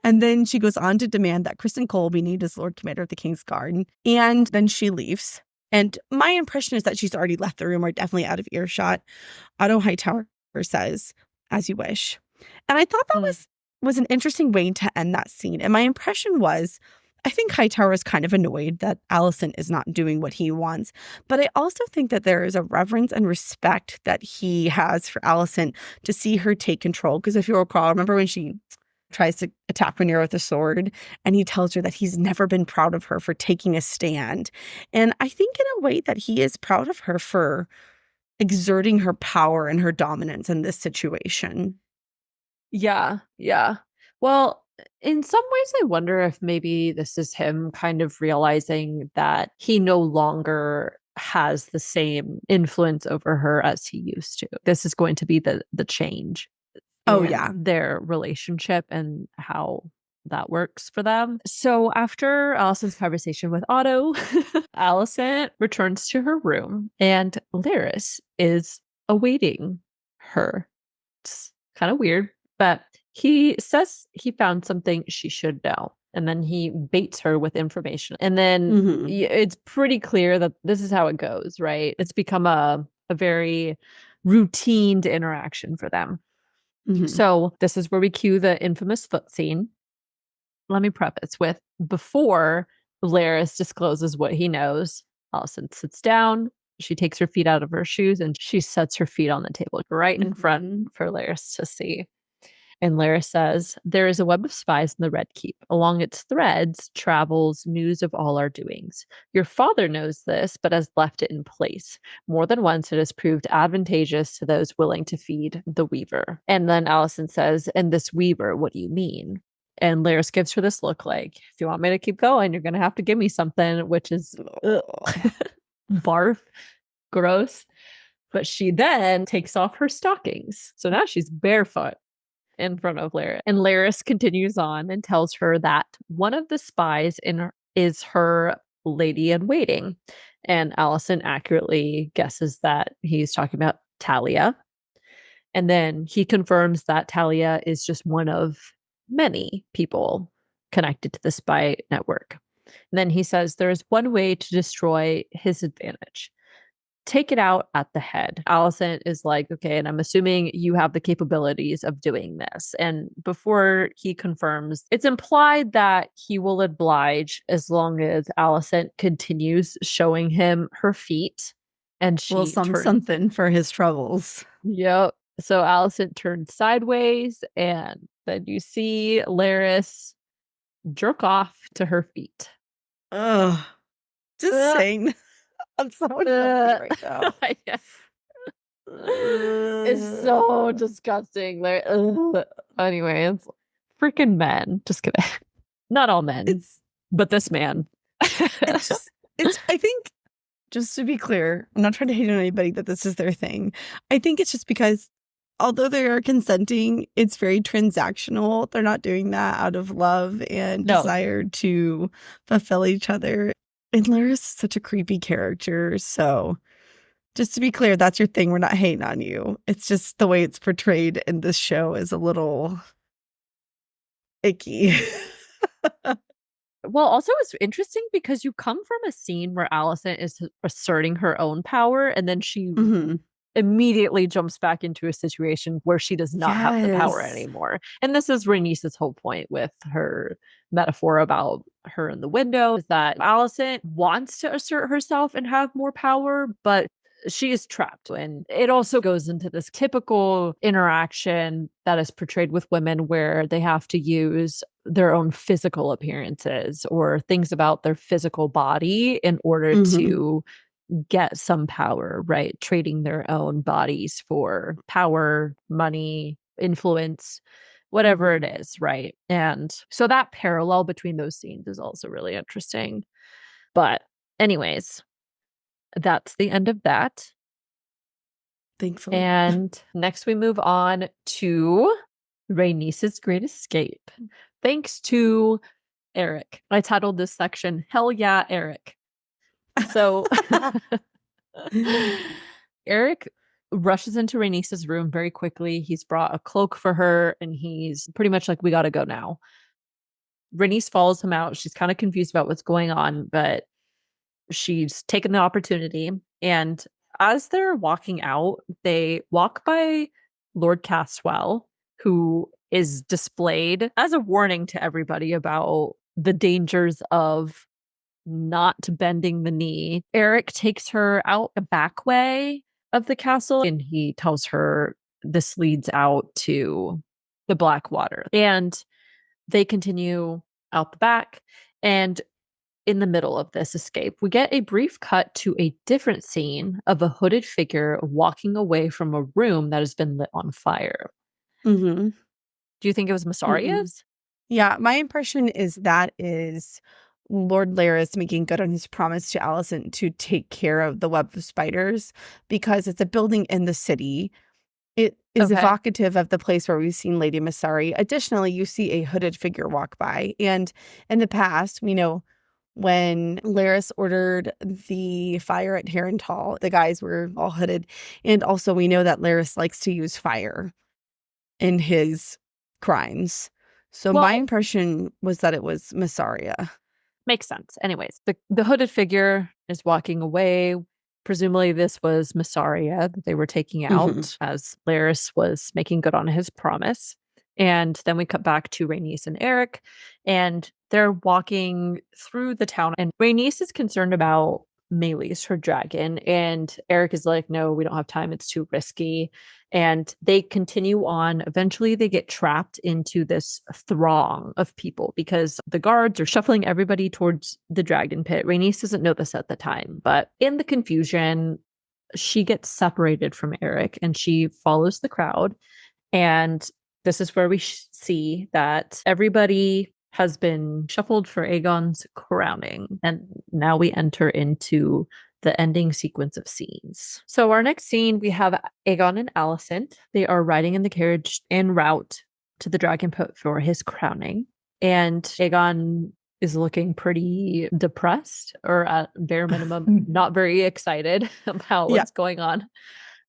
Speaker 1: And then she goes on to demand that Criston Cole be named as Lord Commander of the King's Guard. And then she leaves. And my impression is that she's already left the room or definitely out of earshot. Otto Hightower says, "As you wish." And I thought that was an interesting way to end that scene. And my impression was, I think Hightower is kind of annoyed that Alicent is not doing what he wants. But I also think that there is a reverence and respect that he has for Alicent to see her take control. Because if you recall, remember when she tries to attack Rhaenyra with a sword, and he tells her that he's never been proud of her for taking a stand. And I think in a way that he is proud of her for exerting her power and her dominance in this situation.
Speaker 2: Yeah. Well, in some ways, I wonder if maybe this is him kind of realizing that he no longer has the same influence over her as he used to. This is going to be the change in their relationship and how that works for them. So after Allison's conversation with Otto, Allison returns to her room and Larys is awaiting her. It's kind of weird, but he says he found something she should know. And then he baits her with information. And then it's pretty clear that this is how it goes, right? It's become a very routine interaction for them. So this is where we cue the infamous foot scene. Let me preface with before Larys discloses what he knows, Allison sits down. She takes her feet out of her shoes and she sets her feet on the table right in front for Larys to see. And Larys says, there is a web of spies in the Red Keep. Along its threads travels news of all our doings. Your father knows this, but has left it in place. More than once, it has proved advantageous to those willing to feed the weaver. And then Allison says, and this weaver, what do you mean? And Larys gives her this look like, if you want me to keep going, you're going to have to give me something, which is barf, gross. But she then takes off her stockings. So now she's barefoot in front of Larys. And Larys continues on and tells her that one of the spies is her lady in waiting. And Allison accurately guesses that he's talking about Talia. And then he confirms that Talia is just one of many people connected to the spy network. And then he says there is one way to destroy his advantage. Take it out at the head. Allison is like, okay, and I'm assuming you have the capabilities of doing this. And before he confirms, it's implied that he will oblige as long as Allison continues showing him her feet. And she
Speaker 1: something for his troubles.
Speaker 2: Yep. So Allison turns sideways, and then you see Larys jerk off to her feet.
Speaker 1: Ugh. Just saying. I'm so uncomfortable right now.
Speaker 2: It's so disgusting. Anyway, it's freaking men. Just kidding. Not all men, but this man.
Speaker 1: it's I think, just to be clear, I'm not trying to hate on anybody that this is their thing. I think it's just because although they are consenting, it's very transactional. They're not doing that out of love and desire to fulfill each other. And Larys is such a creepy character. So just to be clear, that's your thing. We're not hating on you. It's just the way it's portrayed in this show is a little icky.
Speaker 2: Well, also it's interesting because you come from a scene where Allison is asserting her own power and then she immediately jumps back into a situation where she does not have the power anymore. And this is Rhaenys' whole point with her metaphor about her in the window, is that Allison wants to assert herself and have more power, but she is trapped. And it also goes into this typical interaction that is portrayed with women where they have to use their own physical appearances or things about their physical body in order to get some power, right? Trading their own bodies for power, money, influence, whatever it is, right? And so that parallel between those scenes is also really interesting. But anyways, that's the end of that.
Speaker 1: Thankfully.
Speaker 2: And next we move on to Rhaenys' Great Escape. Thanks to Eric. I titled this section, Hell Yeah, Eric. So Eric rushes into Rhaenys' room very quickly. He's brought a cloak for her and he's pretty much like, we got to go now. Rhaenys follows him out. She's kind of confused about what's going on, but she's taken the opportunity. And as they're walking out, they walk by Lord Caswell, who is displayed as a warning to everybody about the dangers of not bending the knee. Eric takes her out a back way of the castle and he tells her this leads out to the Blackwater. And they continue out the back. And in the middle of this escape, we get a brief cut to a different scene of a hooded figure walking away from a room that has been lit on fire.
Speaker 1: Mm-hmm.
Speaker 2: Do you think it was Myssaria's?
Speaker 1: Yeah, my impression is that is Lord Larys making good on his promise to Alicent to take care of the web of spiders, because it's a building in the city. It is evocative of the place where we've seen Lady Myssari. Additionally, you see a hooded figure walk by. And in the past, we know when Larys ordered the fire at Harrenhal, the guys were all hooded. And also we know that Larys likes to use fire in his crimes. So my impression was that it was Mysaria.
Speaker 2: Makes sense. Anyways, the hooded figure is walking away. Presumably this was Mysaria that they were taking out as Larys was making good on his promise. And then we cut back to Rhaenys and Eric, and they're walking through the town. And Rhaenys is concerned about Meleys, her dragon. And Eric is like, no, we don't have time. It's too risky. And they continue on. Eventually, they get trapped into this throng of people because the guards are shuffling everybody towards the dragon pit. Rhaenys doesn't know this at the time, but in the confusion, she gets separated from Eric and she follows the crowd. And this is where we see that everybody has been shuffled for Aegon's crowning. And now we enter into the ending sequence of scenes. So our next scene, we have Aegon and Alicent. They are riding in the carriage en route to the dragon pit for his crowning. And Aegon is looking pretty depressed, or at bare minimum, not very excited about what's going on.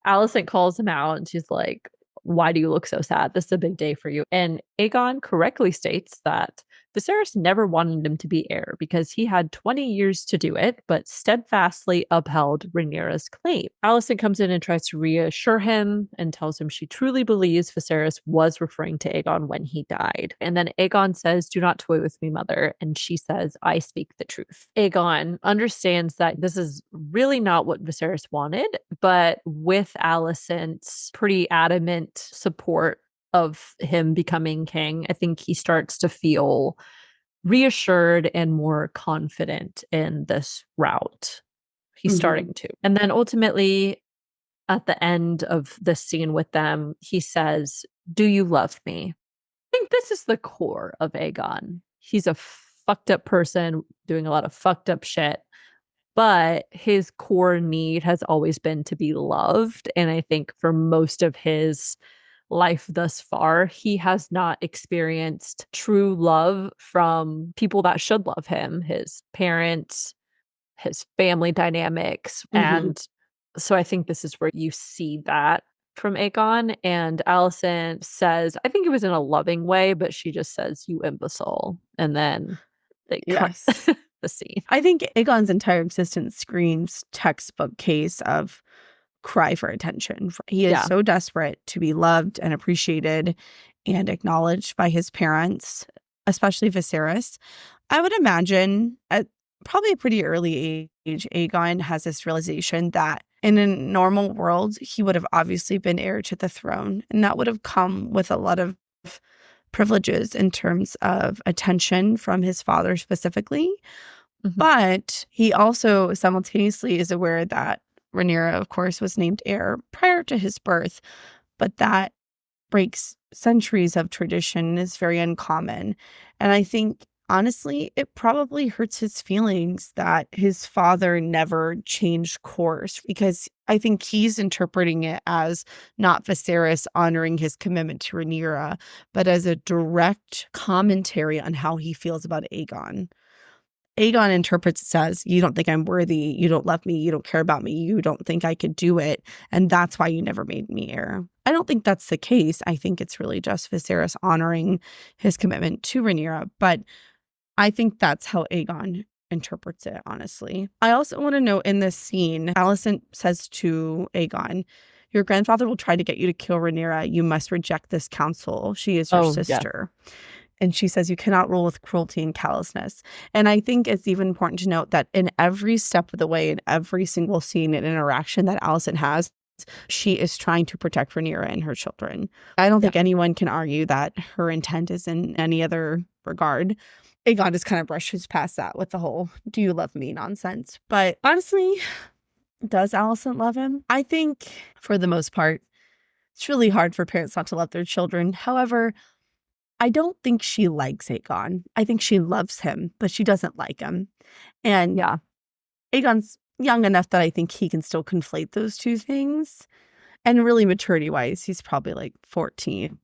Speaker 2: Alicent calls him out and she's like, why do you look so sad? This is a big day for you. And Aegon correctly states that Viserys never wanted him to be heir because he had 20 years to do it, but steadfastly upheld Rhaenyra's claim. Alicent comes in and tries to reassure him and tells him she truly believes Viserys was referring to Aegon when he died. And then Aegon says, do not toy with me, mother. And she says, I speak the truth. Aegon understands that this is really not what Viserys wanted, but with Alicent's pretty adamant support of him becoming king, I think he starts to feel reassured and more confident in this route. He's starting to. And then ultimately, at the end of the scene with them, he says, do you love me? I think this is the core of Aegon. He's a fucked up person doing a lot of fucked up shit, but his core need has always been to be loved. And I think for most of his life thus far, he has not experienced true love from people that should love him, his parents, his family dynamics. And so I think this is where you see that from Aegon. And Alicent says, I think it was in a loving way, but she just says, you imbecile. And then they cut the scene.
Speaker 1: I think Aegon's entire existence screams textbook case of cry for attention. He is so desperate to be loved and appreciated and acknowledged by his parents, especially Viserys. I would imagine at probably a pretty early age, Aegon has this realization that in a normal world, he would have obviously been heir to the throne, and that would have come with a lot of privileges in terms of attention from his father specifically. But he also simultaneously is aware that Rhaenyra, of course, was named heir prior to his birth, but that breaks centuries of tradition and is very uncommon. And I think, honestly, it probably hurts his feelings that his father never changed course, because I think he's interpreting it as not Viserys honoring his commitment to Rhaenyra, but as a direct commentary on how he feels about Aegon. Aegon interprets it as, you don't think I'm worthy, you don't love me, you don't care about me, you don't think I could do it, and that's why you never made me heir. I don't think that's the case. I think it's really just Viserys honoring his commitment to Rhaenyra, but I think that's how Aegon interprets it, honestly. I also want to note in this scene, Alicent says to Aegon, your grandfather will try to get you to kill Rhaenyra. You must reject this counsel. She is your sister. Yeah. And she says, you cannot rule with cruelty and callousness. And I think it's even important to note that in every step of the way, in every single scene and interaction that Alicent has She is trying to protect Rhaenyra and her children. I don't think anyone can argue that her intent is in any other regard. Aegon just kind of brushes past that with the whole "do you love me" nonsense. But honestly, does Alicent love him? I think for the most part, it's really hard for parents not to love their children. However, I don't think she likes Aegon. I think she loves him, but she doesn't like him. And Aegon's young enough that I think he can still conflate those two things. And really maturity-wise, he's probably like 14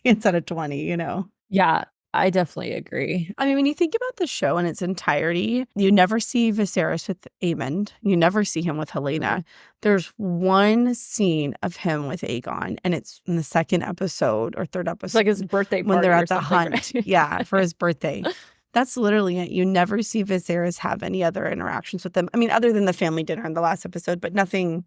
Speaker 1: instead of 20, you know?
Speaker 2: Yeah, I definitely agree.
Speaker 1: I mean, when you think about the show in its entirety, you never see Viserys with Aemond. You never see him with Helena. There's one scene of him with Aegon, and it's in the second episode or third episode.
Speaker 2: It's like his birthday party
Speaker 1: when they're
Speaker 2: or
Speaker 1: at the hunt.
Speaker 2: right?
Speaker 1: Yeah, for his birthday. That's literally it. You never see Viserys have any other interactions with them. I mean, other than the family dinner in the last episode, but nothing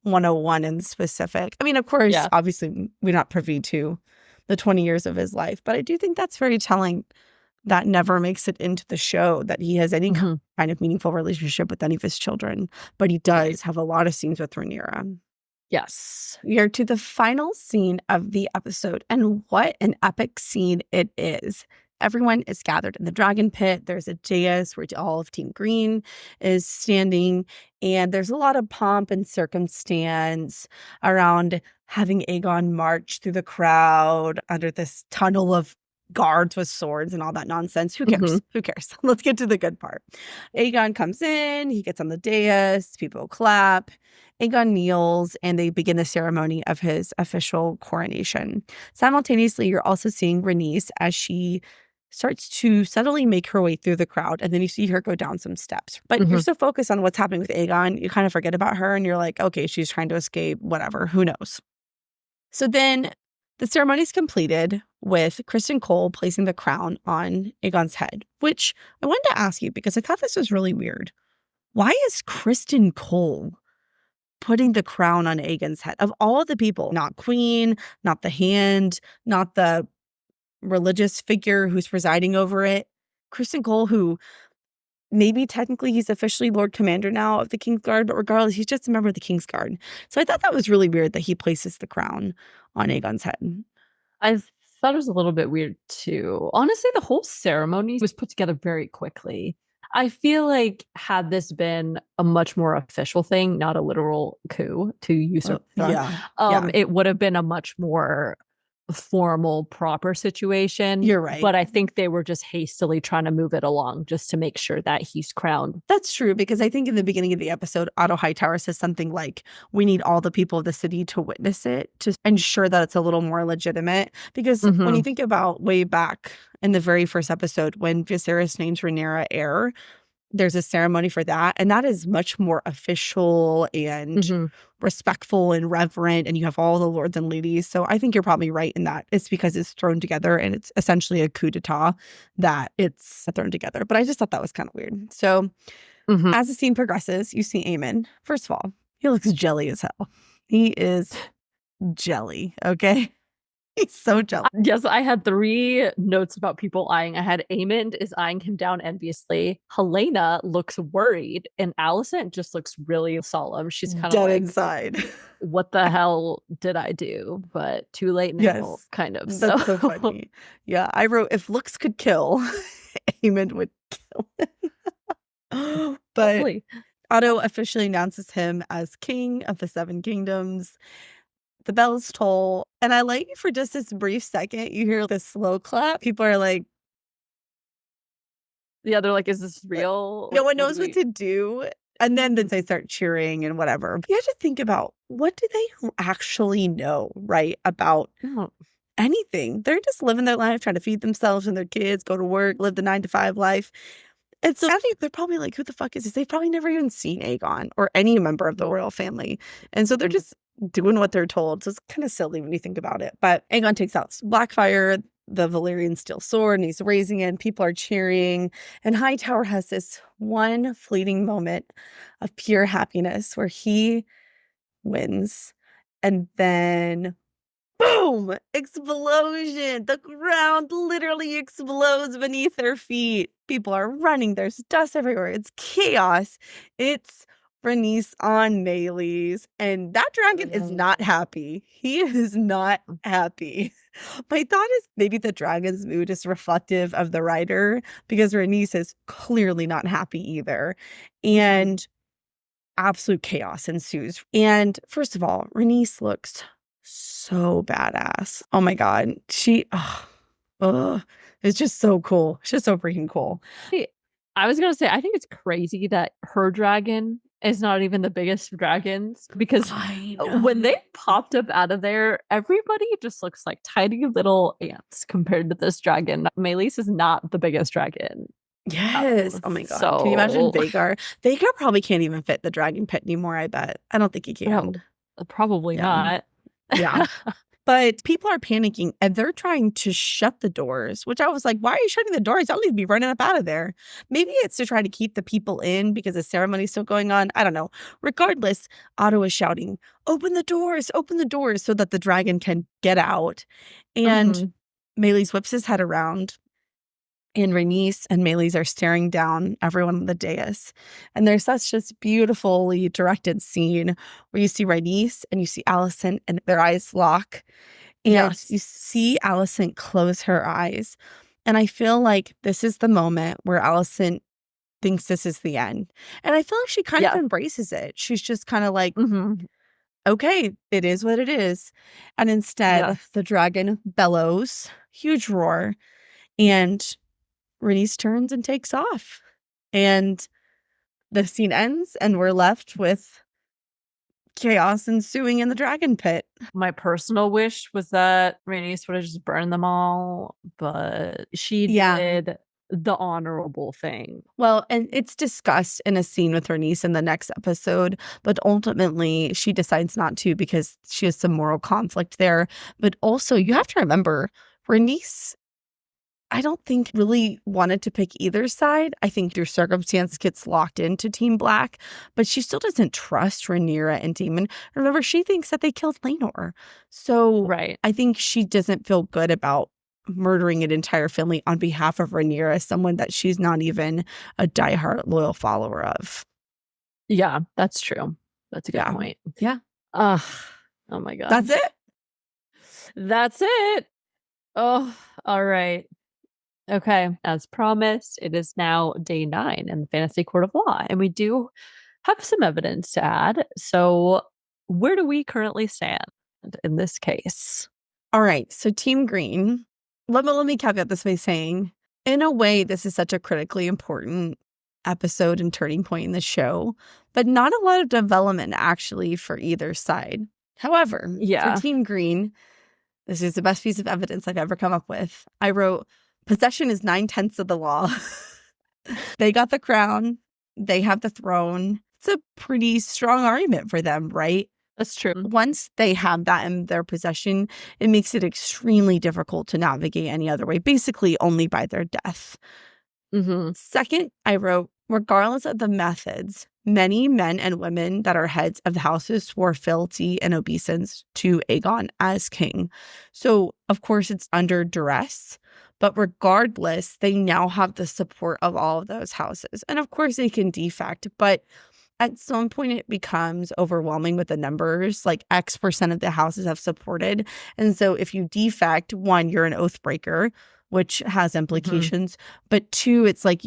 Speaker 1: 101 in specific. I mean, of course, obviously, we're not privy to the 20 years of his life, but I do think that's very telling. That never makes it into the show that he has any kind of meaningful relationship with any of his children, but he does have a lot of scenes with Rhaenyra.
Speaker 2: Yes.
Speaker 1: We are to the final scene of the episode, and what an epic scene it is. Everyone is gathered in the dragon pit. There's a dais where all of Team Green is standing, and there's a lot of pomp and circumstance around having Aegon march through the crowd under this tunnel of guards with swords and all that nonsense. Who cares? Who cares? Let's get to the good part. Aegon comes in, he gets on the dais, people clap. Aegon kneels, and they begin the ceremony of his official coronation. Simultaneously, you're also seeing Rhaenys as she starts to subtly make her way through the crowd, and then you see her go down some steps. But you're so focused on what's happening with Aegon, you kind of forget about her, and you're like, okay, she's trying to escape, whatever, who knows? So then the ceremony is completed with Criston Cole placing the crown on Aegon's head, which I wanted to ask you because I thought this was really weird. Why is Criston Cole putting the crown on Aegon's head? Of all the people, not Queen, not the Hand, not the religious figure who's presiding over it, Criston Cole, who maybe technically he's officially Lord Commander now of the Kingsguard, but regardless, he's just a member of the Kingsguard. So I thought that was really weird that he places the crown on Aegon's head.
Speaker 2: I thought it was a little bit weird too. Honestly, the whole ceremony was put together very quickly. I feel like had this been a much more official thing, not a literal coup to usurp the throne, it would have been a much more formal, proper situation.
Speaker 1: You're right.
Speaker 2: But I think they were just hastily trying to move it along just to make sure that he's crowned.
Speaker 1: That's true, because I think in the beginning of the episode, Otto Hightower says something like, we need all the people of the city to witness it to ensure that it's a little more legitimate. Because when you think about way back in the very first episode, when Viserys names Rhaenyra heir, there's a ceremony for that. And that is much more official and respectful and reverent. And you have all the lords and ladies. So I think you're probably right in that. It's because it's thrown together and it's essentially a coup d'etat that it's thrown together. But I just thought that was kind of weird. So as the scene progresses, you see Aemon. First of all, he looks jelly as hell. He is jelly, okay? He's so jealous.
Speaker 2: Yes, I had 3 notes about people eyeing. I had Aemond is eyeing him down enviously. Helena looks worried, and Alicent just looks really solemn. She's kind of
Speaker 1: dead
Speaker 2: like,
Speaker 1: inside.
Speaker 2: What the hell did I do? But too late now, kind of.
Speaker 1: That's so funny. Yeah, I wrote, if looks could kill, Aemond would kill him. But
Speaker 2: Hopefully.
Speaker 1: Otto officially announces him as king of the 7 kingdoms. The bells toll, and I like for just this brief second, you hear this slow clap. People are like,
Speaker 2: yeah, they're like, is this real?
Speaker 1: No one knows what to do. And then they start cheering and whatever. But you have to think about, what do they actually know, right, about anything? They're just living their life, trying to feed themselves and their kids, go to work, live the 9-to-5 life. And so I think they're probably like, who the fuck is this? They've probably never even seen Aegon or any member of the royal family. And so they're just doing what they're told. So it's kind of silly when you think about it. But Aegon takes out Blackfire, the Valyrian steel sword, and he's raising it. People are cheering. And Hightower has this one fleeting moment of pure happiness where he wins. And then boom! Explosion! The ground literally explodes beneath their feet. People are running. There's dust everywhere. It's chaos. It's Rhaenys on Meleys, and that dragon is not happy. He is not happy. My thought is maybe the dragon's mood is reflective of the writer, because Rhaenys is clearly not happy either. And absolute chaos ensues. And first of all, Rhaenys looks so badass. Oh my God. It's just so cool. It's just so freaking cool.
Speaker 2: I was going to say, I think it's crazy that her dragon is not even the biggest of dragons, because when they popped up out of there, everybody just looks like tiny little ants compared to this dragon. Meleys is not the biggest dragon.
Speaker 1: Yes. Oh my God. So... Can you imagine Vhagar? Vhagar probably can't even fit the dragon pit anymore, I bet. I don't think he can.
Speaker 2: Probably not.
Speaker 1: Yeah. But people are panicking and they're trying to shut the doors, which I was like, why are you shutting the doors? I'll need to be running up out of there. Maybe it's to try to keep the people in because the ceremony's still going on. I don't know. Regardless, Otto is shouting, open the doors, so that the dragon can get out. And Meleys whips his head around. And Rhaenys and Meleys are staring down everyone on the dais. And there's such this beautifully directed scene where you see Rhaenys and you see Alicent and their eyes lock. And you see Alicent close her eyes. And I feel like this is the moment where Alicent thinks this is the end. And I feel like she kind of embraces it. She's just kind of like, okay, it is what it is. And instead, the dragon bellows, huge roar, and Rhaenys turns and takes off. And the scene ends and we're left with chaos ensuing in the dragon pit.
Speaker 2: My personal wish was that Rhaenys would have just burned them all, but she did the honorable thing.
Speaker 1: Well, and it's discussed in a scene with Rhaenys in the next episode, but ultimately she decides not to because she has some moral conflict there. But also you have to remember, Rhaenys, I don't think really wanted to pick either side. I think through circumstance gets locked into Team Black, but she still doesn't trust Rhaenyra and Daemon. Remember, she thinks that they killed Laenor. So I think she doesn't feel good about murdering an entire family on behalf of Rhaenyra, someone that she's not even a diehard loyal follower of.
Speaker 2: Yeah, that's true. That's a good point.
Speaker 1: Yeah.
Speaker 2: Oh my God.
Speaker 1: That's it?
Speaker 2: That's it. Oh, all right. Okay, as promised, it is now day 9 in the Fantasy Court of Law, and we do have some evidence to add. So where do we currently stand in this case?
Speaker 1: All right, so Team Green, let me caveat this by saying, in a way, this is such a critically important episode and turning point in the show, but not a lot of development actually for either side. However, for Team Green, this is the best piece of evidence I've ever come up with. I wrote, possession is 9/10 of the law. They got the crown. They have the throne. It's a pretty strong argument for them, right?
Speaker 2: That's true.
Speaker 1: Once they have that in their possession, it makes it extremely difficult to navigate any other way, basically only by their death. Second, I wrote, regardless of the methods, many men and women that are heads of the houses swore fealty and obeisance to Aegon as king. So, of course, it's under duress. But regardless, they now have the support of all of those houses. And of course, they can defect. But at some point, it becomes overwhelming with the numbers. Like X% of the houses have supported. And so if you defect, 1, you're an oath breaker, which has implications. But 2, it's like,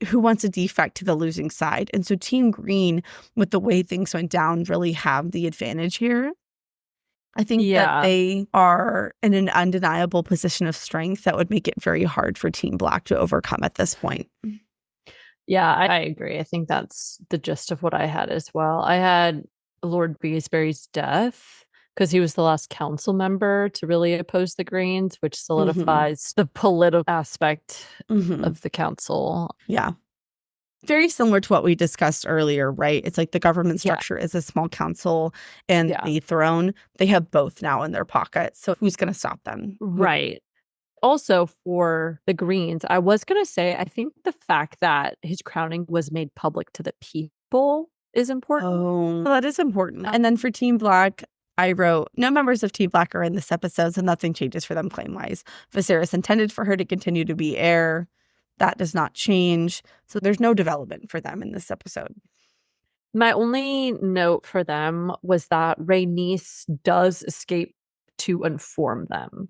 Speaker 1: who wants to defect to the losing side? And so Team Green, with the way things went down, really have the advantage here. I think that they are in an undeniable position of strength that would make it very hard for Team Black to overcome at this point.
Speaker 2: Yeah, I agree. I think that's the gist of what I had as well. I had Lord Beesbury's death because he was the last council member to really oppose the Greens, which solidifies the political aspect of the council.
Speaker 1: Yeah. Very similar to what we discussed earlier, right? It's like the government structure is a small council and the throne. They have both now in their pocket. So who's going to stop them?
Speaker 2: Right. Also, for the Greens, I was going to say, I think the fact that his crowning was made public to the people is important.
Speaker 1: Oh, well, that is important. And then for Team Black, I wrote, no members of Team Black are in this episode, so nothing changes for them claim-wise. Viserys intended for her to continue to be heir. That does not change. So there's no development for them in this episode.
Speaker 2: My only note for them was that Rhaenys does escape to inform them.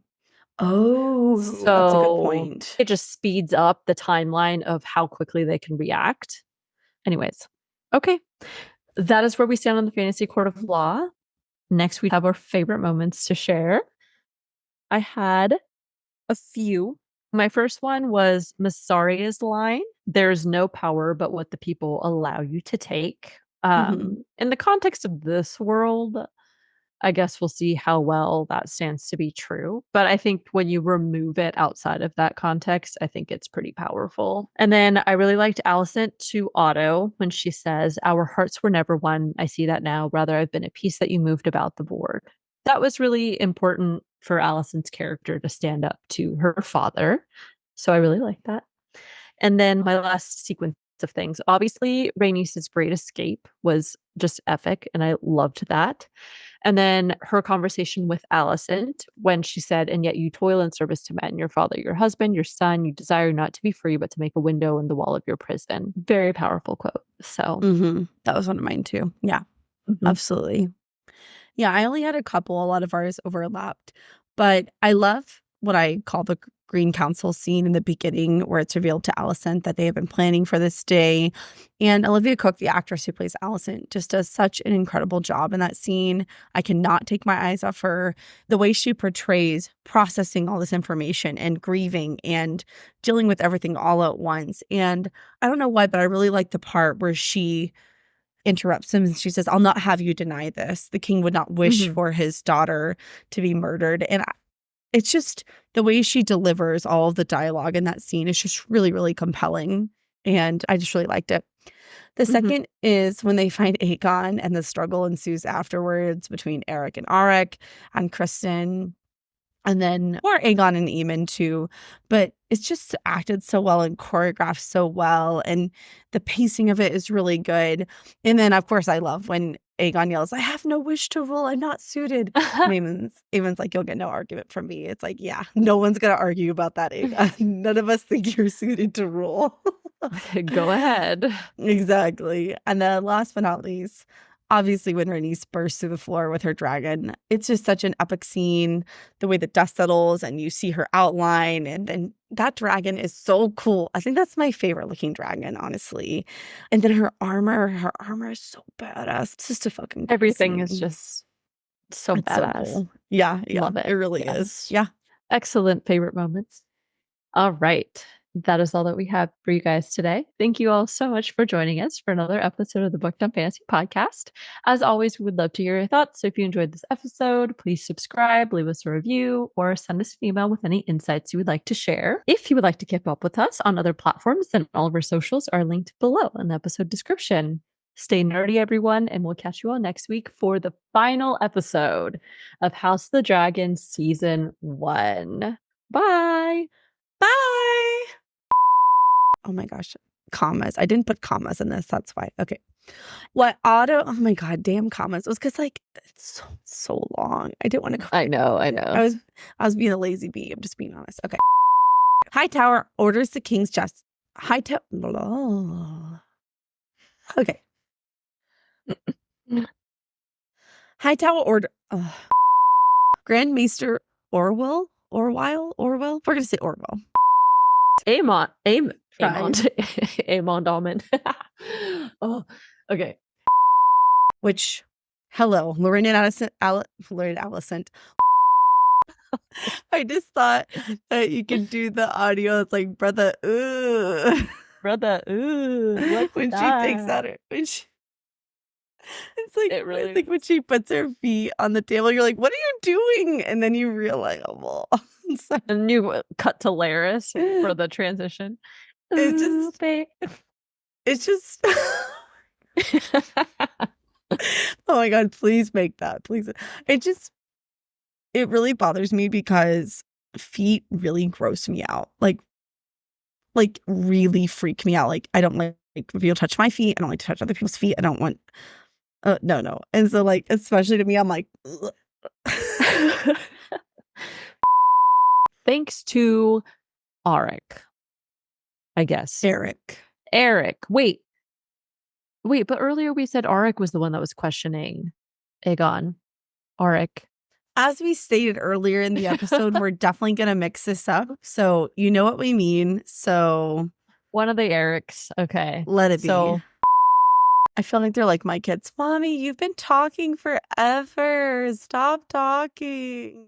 Speaker 1: Oh, that's a good
Speaker 2: So
Speaker 1: point.
Speaker 2: it just speeds up the timeline of how quickly they can react. Anyways, okay. That is where we stand on the fantasy court of law. Next, we have our favorite moments to share. I had a few. My first one was Masaria's line, "There's no power but what the people allow you to take." In the context of this world, I guess we'll see how well that stands to be true. But I think when you remove it outside of that context, I think it's pretty powerful. And then I really liked Alicent to Otto when she says, "Our hearts were never one. I see that now. Rather, I've been a piece that you moved about the board." That was really important for Alicent's character to stand up to her father. So I really like that. And then my last sequence of things. Obviously, Rhaenys' great escape was just epic, and I loved that. And then her conversation with Alicent when she said, "And yet you toil in service to men, your father, your husband, your son. You desire not to be free, but to make a window in the wall of your prison." Very powerful quote. So
Speaker 1: That was one of mine too. Yeah,
Speaker 2: mhm.
Speaker 1: absolutely. Yeah, I only had a couple. A lot of ours overlapped. But I love what I call the Green Council scene in the beginning where it's revealed to Alicent that they have been planning for this day. And Olivia Cooke, the actress who plays Alicent, just does such an incredible job in that scene. I cannot take my eyes off her. The way she portrays processing all this information and grieving and dealing with everything all at once. And I don't know why, but I really like the part where she interrupts him and she says, "I'll not have you deny this. The king would not wish for his daughter to be murdered." And it's just the way she delivers all of the dialogue in that scene is just really, really compelling. And I just really liked it. The second is when they find Aegon and the struggle ensues afterwards between Eric and Arik and Kristen. And then, or Aegon and Eamon too. But it's just acted so well and choreographed so well. And the pacing of it is really good. And then, of course, I love when Aegon yells, "I have no wish to rule. I'm not suited." And Aemon's like, "You'll get no argument from me." It's like, yeah, no one's going to argue about that, Aegon. None of us think you're suited to rule.
Speaker 2: Go ahead.
Speaker 1: Exactly. And then last but not least, obviously when Rhaenys bursts through the floor with her dragon, it's just such an epic scene. The way the dust settles and you see her outline, and then that dragon is so cool. I think that's my favorite looking dragon, honestly. And then her armor is so badass. It's just a fucking cool
Speaker 2: Everything is
Speaker 1: scene.
Speaker 2: just so
Speaker 1: It's so
Speaker 2: badass.
Speaker 1: cool. Yeah,
Speaker 2: Love it.
Speaker 1: it really
Speaker 2: Yes.
Speaker 1: is. Yeah.
Speaker 2: Excellent favorite moments. All right. That is all that we have for you guys today. Thank you all so much for joining us for another episode of the Booked on Fantasy podcast. As always, we would love to hear your thoughts. So if you enjoyed this episode, please subscribe, leave us a review, or send us an email with any insights you would like to share. If you would like to keep up with us on other platforms, then all of our socials are linked below in the episode description. Stay nerdy, everyone, and we'll catch you all next week for the final episode of House of the Dragon Season 1. Bye!
Speaker 1: Bye. Oh my gosh. Commas. I didn't put commas in this. That's why. Okay. What Otto? Oh my god, damn commas. It was because like it's so long. I didn't want to go.
Speaker 2: I know.
Speaker 1: I was being a lazy bee. I'm just being honest. Okay. Hightower orders the king's chest. Hightower. Okay. Hightower order. Grand Maester Orwell. We're gonna say Orwell.
Speaker 2: Amon Almond. Oh, okay.
Speaker 1: Which, hello, Lorraine and Alicent. I just thought that you can do the audio. It's like, brother,
Speaker 2: Brother, what's
Speaker 1: when
Speaker 2: that?
Speaker 1: she takes out her, it's like,
Speaker 2: It really-
Speaker 1: I think when she puts her feet on the table, you're like, what are you doing? And then you realize, oh, well.
Speaker 2: And you cut to Laris for the transition.
Speaker 1: It's just, oh my God, please make that. Please. It really bothers me because feet really gross me out. Like really freak me out. Like I don't like when people touch my feet. I don't like to touch other people's feet. I don't want, no. And so like, especially to me, I'm like,
Speaker 2: Thanks to Arik, I guess.
Speaker 1: Eric.
Speaker 2: Wait. Wait, but earlier we said Auric was the one that was questioning Aegon. Auric.
Speaker 1: As we stated earlier in the episode, we're definitely going to mix this up. So you know what we mean. So
Speaker 2: one of the Erics. Okay.
Speaker 1: Let it be. I feel like they're like my kids. Mommy, you've been talking forever. Stop talking.